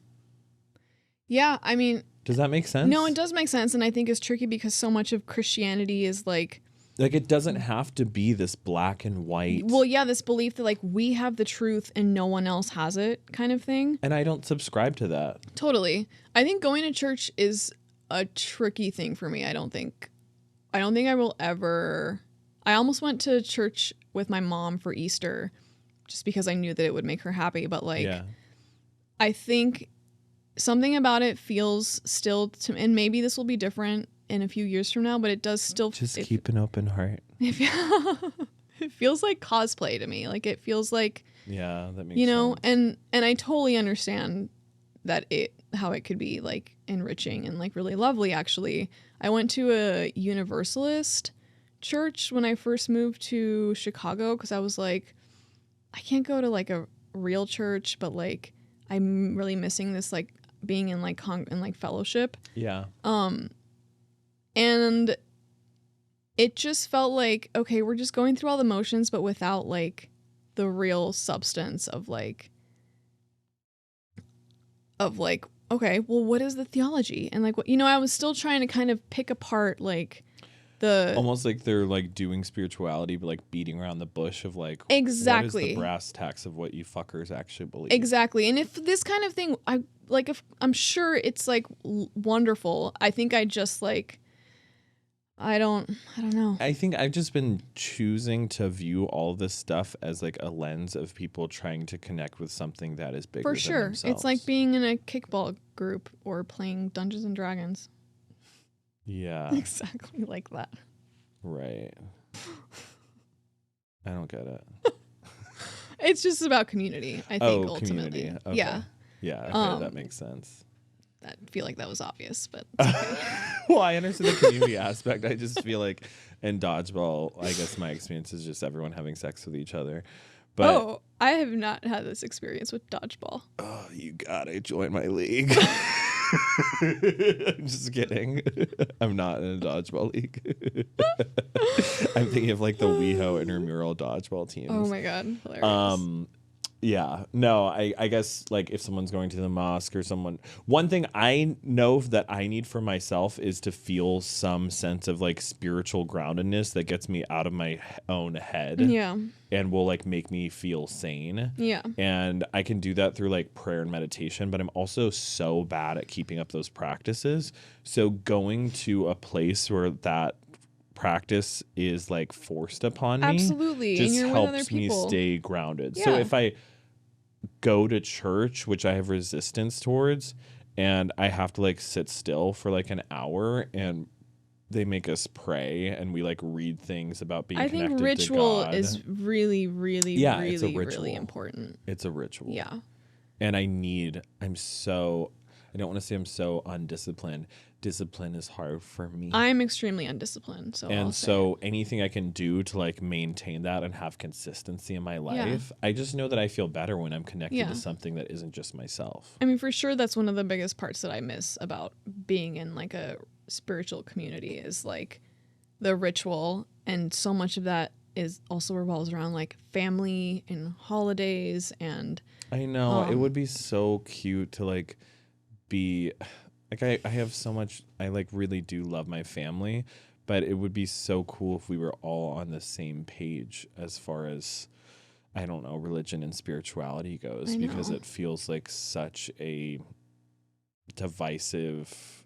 Yeah, I mean, does that make sense? No, it does make sense, and I think it's tricky because so much of Christianity is like it doesn't have to be this black and white. Well, yeah, this belief that like we have the truth and no one else has it kind of thing. And I don't subscribe to that. Totally. I think going to church is a tricky thing for me. I don't think I will ever. I almost went to church with my mom for Easter just because I knew that it would make her happy, but like I think something about it feels still to, and maybe this will be different in a few years from now, but it does still just keep an open heart. It feels like cosplay to me. Like it feels like that makes sense. and I totally understand that how it could be like enriching and like really lovely. Actually, I went to a Universalist church when I first moved to Chicago because I was like, I can't go to like a real church, but like I'm really missing this like being in like fellowship. Yeah. And it just felt like, okay, we're just going through all the motions, but without like the real substance of like, okay, well, what is the theology? And like, what, I was still trying to kind of pick apart like almost like they're like doing spirituality, but like beating around the bush of like, exactly, what is the brass tacks of what you fuckers actually believe? Exactly. And if this kind of thing, if I'm sure it's like wonderful. I think I just like, I don't know. I think I've just been choosing to view all this stuff as like a lens of people trying to connect with something that is bigger For than sure. themselves. It's like being in a kickball group or playing Dungeons and Dragons. Yeah. Exactly like that. Right. I don't get it. It's just about community, I think, ultimately. Community. Okay. Yeah. Yeah, okay, that makes sense. I feel like that was obvious, but it's okay. Well, I understand the community aspect. I just feel like in dodgeball, I guess my experience is just everyone having sex with each other. But I have not had this experience with dodgeball. Oh, you gotta join my league. I'm just kidding. I'm not in a dodgeball league. I'm thinking of like the Weho intramural dodgeball teams. Oh my god, hilarious. Yeah, no, I guess like if someone's going to the mosque or one thing I know that I need for myself is to feel some sense of like spiritual groundedness that gets me out of my own head. Yeah. And will like make me feel sane. Yeah. And I can do that through like prayer and meditation, but I'm also so bad at keeping up those practices. So going to a place where that practice is like forced upon me Absolutely. just and you're helps with other me people. stay grounded. Yeah. So if I go to church, which I have resistance towards, and I have to like sit still for like an hour and they make us pray and we like read things about being connected to God. I think ritual is really, really, really, really important. It's a ritual. Yeah. And I don't want to say I'm so undisciplined. Discipline is hard for me. I'm extremely undisciplined. So anything I can do to like maintain that and have consistency in my life, I just know that I feel better when I'm connected to something that isn't just myself. I mean, for sure, that's one of the biggest parts that I miss about being in like a spiritual community is like the ritual. And so much of that is also revolves around like family and holidays. And I know it would be so cute to like be like, I have so much, I like really do love my family, but it would be so cool if we were all on the same page as far as, I don't know, religion and spirituality goes, because it feels like such a divisive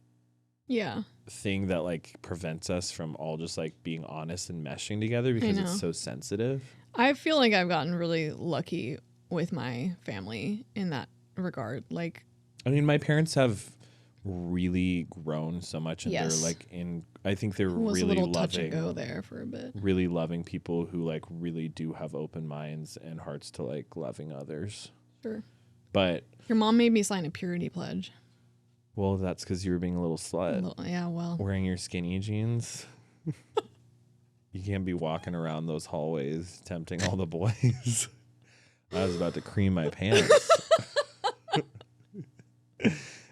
thing that like prevents us from all just like being honest and meshing together because it's so sensitive. I feel like I've gotten really lucky with my family in that regard. Like, I mean, my parents have really grown so much, and they're like I think they're really a little loving, touch and go there for a bit. Really loving people who like really do have open minds and hearts to like loving others. Sure. But your mom made me sign a purity pledge. Well, that's because you were being a little slut. Well. Wearing your skinny jeans. You can't be walking around those hallways tempting all the boys. I was about to cream my pants.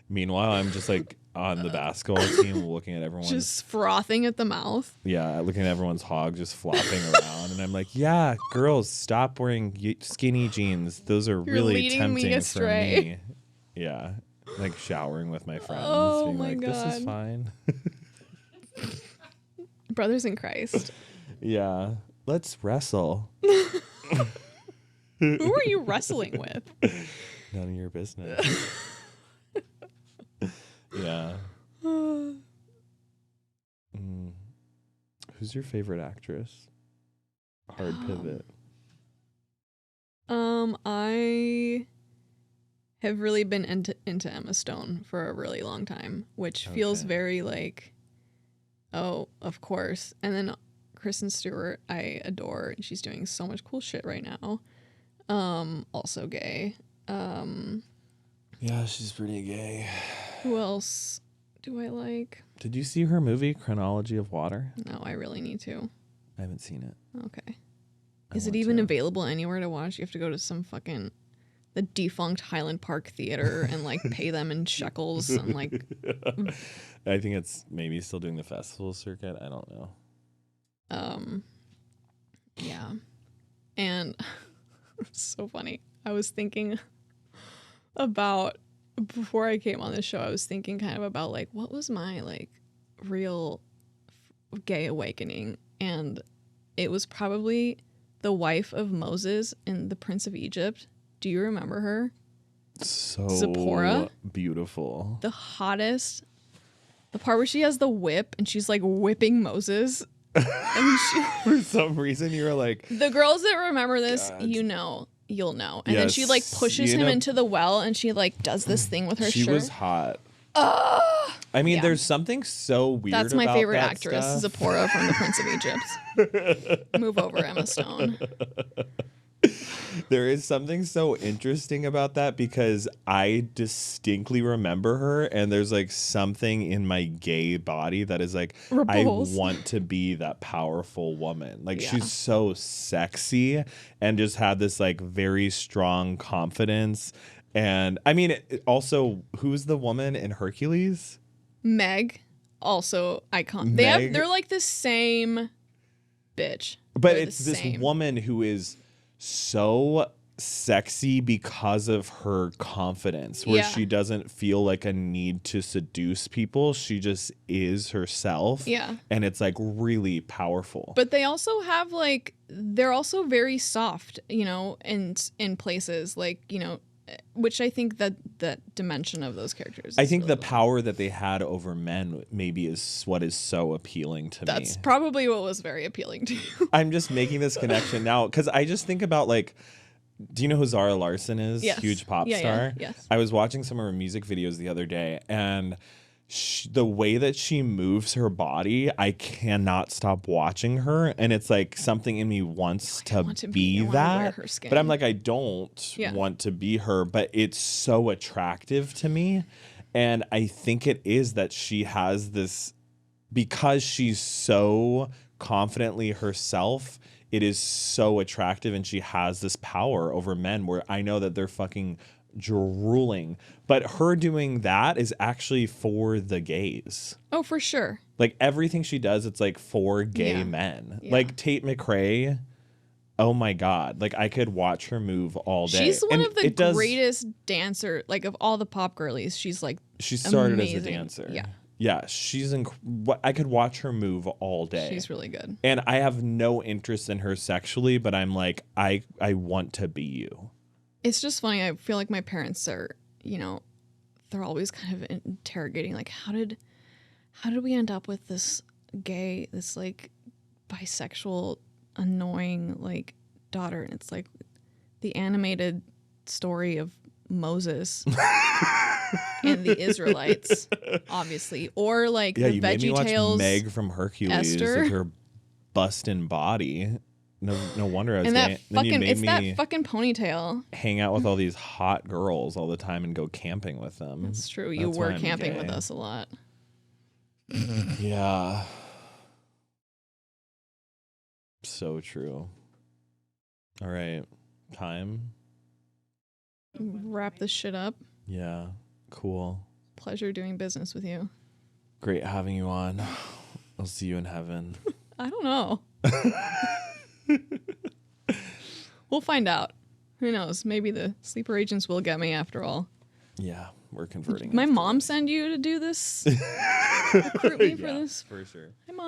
Meanwhile, I'm just like, on the basketball team, looking at everyone. Just frothing at the mouth. Yeah, looking at everyone's hog just flopping around. And I'm like, yeah, girls, stop wearing skinny jeans. Those are really leading me tempting for astray. me. Yeah. Like showering with my friends. Oh being my like, this is God. fine. Brothers in Christ. Yeah. Let's wrestle. Who are you wrestling with? None of your business. Yeah. Who's your favorite actress? Hard pivot. I have really been into Emma Stone for a really long time, which feels very like, oh, of course. And then Kristen Stewart, I adore, and she's doing so much cool shit right now. Also gay. Yeah, she's pretty gay. Who else do I like? Did you see her movie, Chronology of Water? No, I really need to. I haven't seen it. Okay. I Is it want even to. available anywhere to watch? You have to go to some fucking the defunct Highland Park Theater and like pay them in shekels and like. I think it's maybe still doing the festival circuit. I don't know. Yeah. And it's so funny. I was thinking about before I came on this show, I was thinking kind of about like what was my like real gay awakening, and it was probably the wife of Moses in The Prince of Egypt. Do you remember her? So Zipporah? beautiful. The hottest. The part where she has the whip and she's like whipping Moses. And For some reason, you were like, the girls that remember this, God. you'll know. And then she like Yes, pushes him into the well and she like does this thing with her she shirt. was hot. I mean, Yeah. there's something so weird That's my about favorite that actress, stuff. Zipporah from The Prince of Egypt. Move over, Emma Stone. There is something so interesting about that because I distinctly remember her, and there's like something in my gay body that is like, Repulse. I want to be that powerful woman. Like Yeah. she's so sexy and just had this like very strong confidence. And I mean, also, who's the woman in Hercules? Meg, also icon. Meg? They're like the same bitch. But They're it's the this same. woman who is so sexy because of her confidence, where Yeah. she doesn't feel like a need to seduce people. She just is herself. Yeah. And it's like really powerful. But they also have like they're also very soft, you know, in places like, you know, which I think that dimension of those characters. I is think really the power that they had over men maybe is what is so appealing to me. That's probably what was very appealing to you. I'm just making this connection now because I just think about like, do you know who Zara Larsson is? Yes. Huge pop Yeah, star. yes. I was watching some of her music videos the other day, and the way that she moves her body, I cannot stop watching her, and it's like something in me wants to want to be I wanna wear that. her skin. But I'm like, I don't Yeah. want to be her, but it's so attractive to me. And I think it is that she has this, because she's so confidently herself, it is so attractive, and she has this power over men where I know that they're fucking drooling. But her doing that is actually for the gays. Oh, for sure. Like everything she does, it's like for gay Yeah. men. Yeah. Like Tate McRae. Oh my God. Like I could watch her move all day. She's one And of the it does- greatest dancer, like of all the pop girlies. She's like She started as a amazing. dancer. Yeah. Yeah. She's I could watch her move all day. She's really good. And I have no interest in her sexually, but I'm like, I want to be you. It's just funny. I feel like my parents are, you know, they're always kind of interrogating, like, how did we end up with this like bisexual, annoying like daughter? And it's like the animated story of Moses and the Israelites, obviously, or like Yeah, the you made me watch VeggieTales Meg from Hercules Esther. with her bustin' body. No wonder I was and gay. that Then you fucking made it's me that fucking ponytail. hang out with all these hot girls all the time and go camping with them. It's true. You That's why were I'm camping gay. with us a lot. Yeah. So true. All right. Time. Wrap this shit up. Yeah. Cool. pleasure doing business with you. Great having you on. I'll see you in heaven. I don't know. We'll find out. Who knows? Maybe the sleeper agents will get me after all. Yeah, we're converting. My after mom this. send you to do this? Recruit me for this? For sure. Hi, Mom.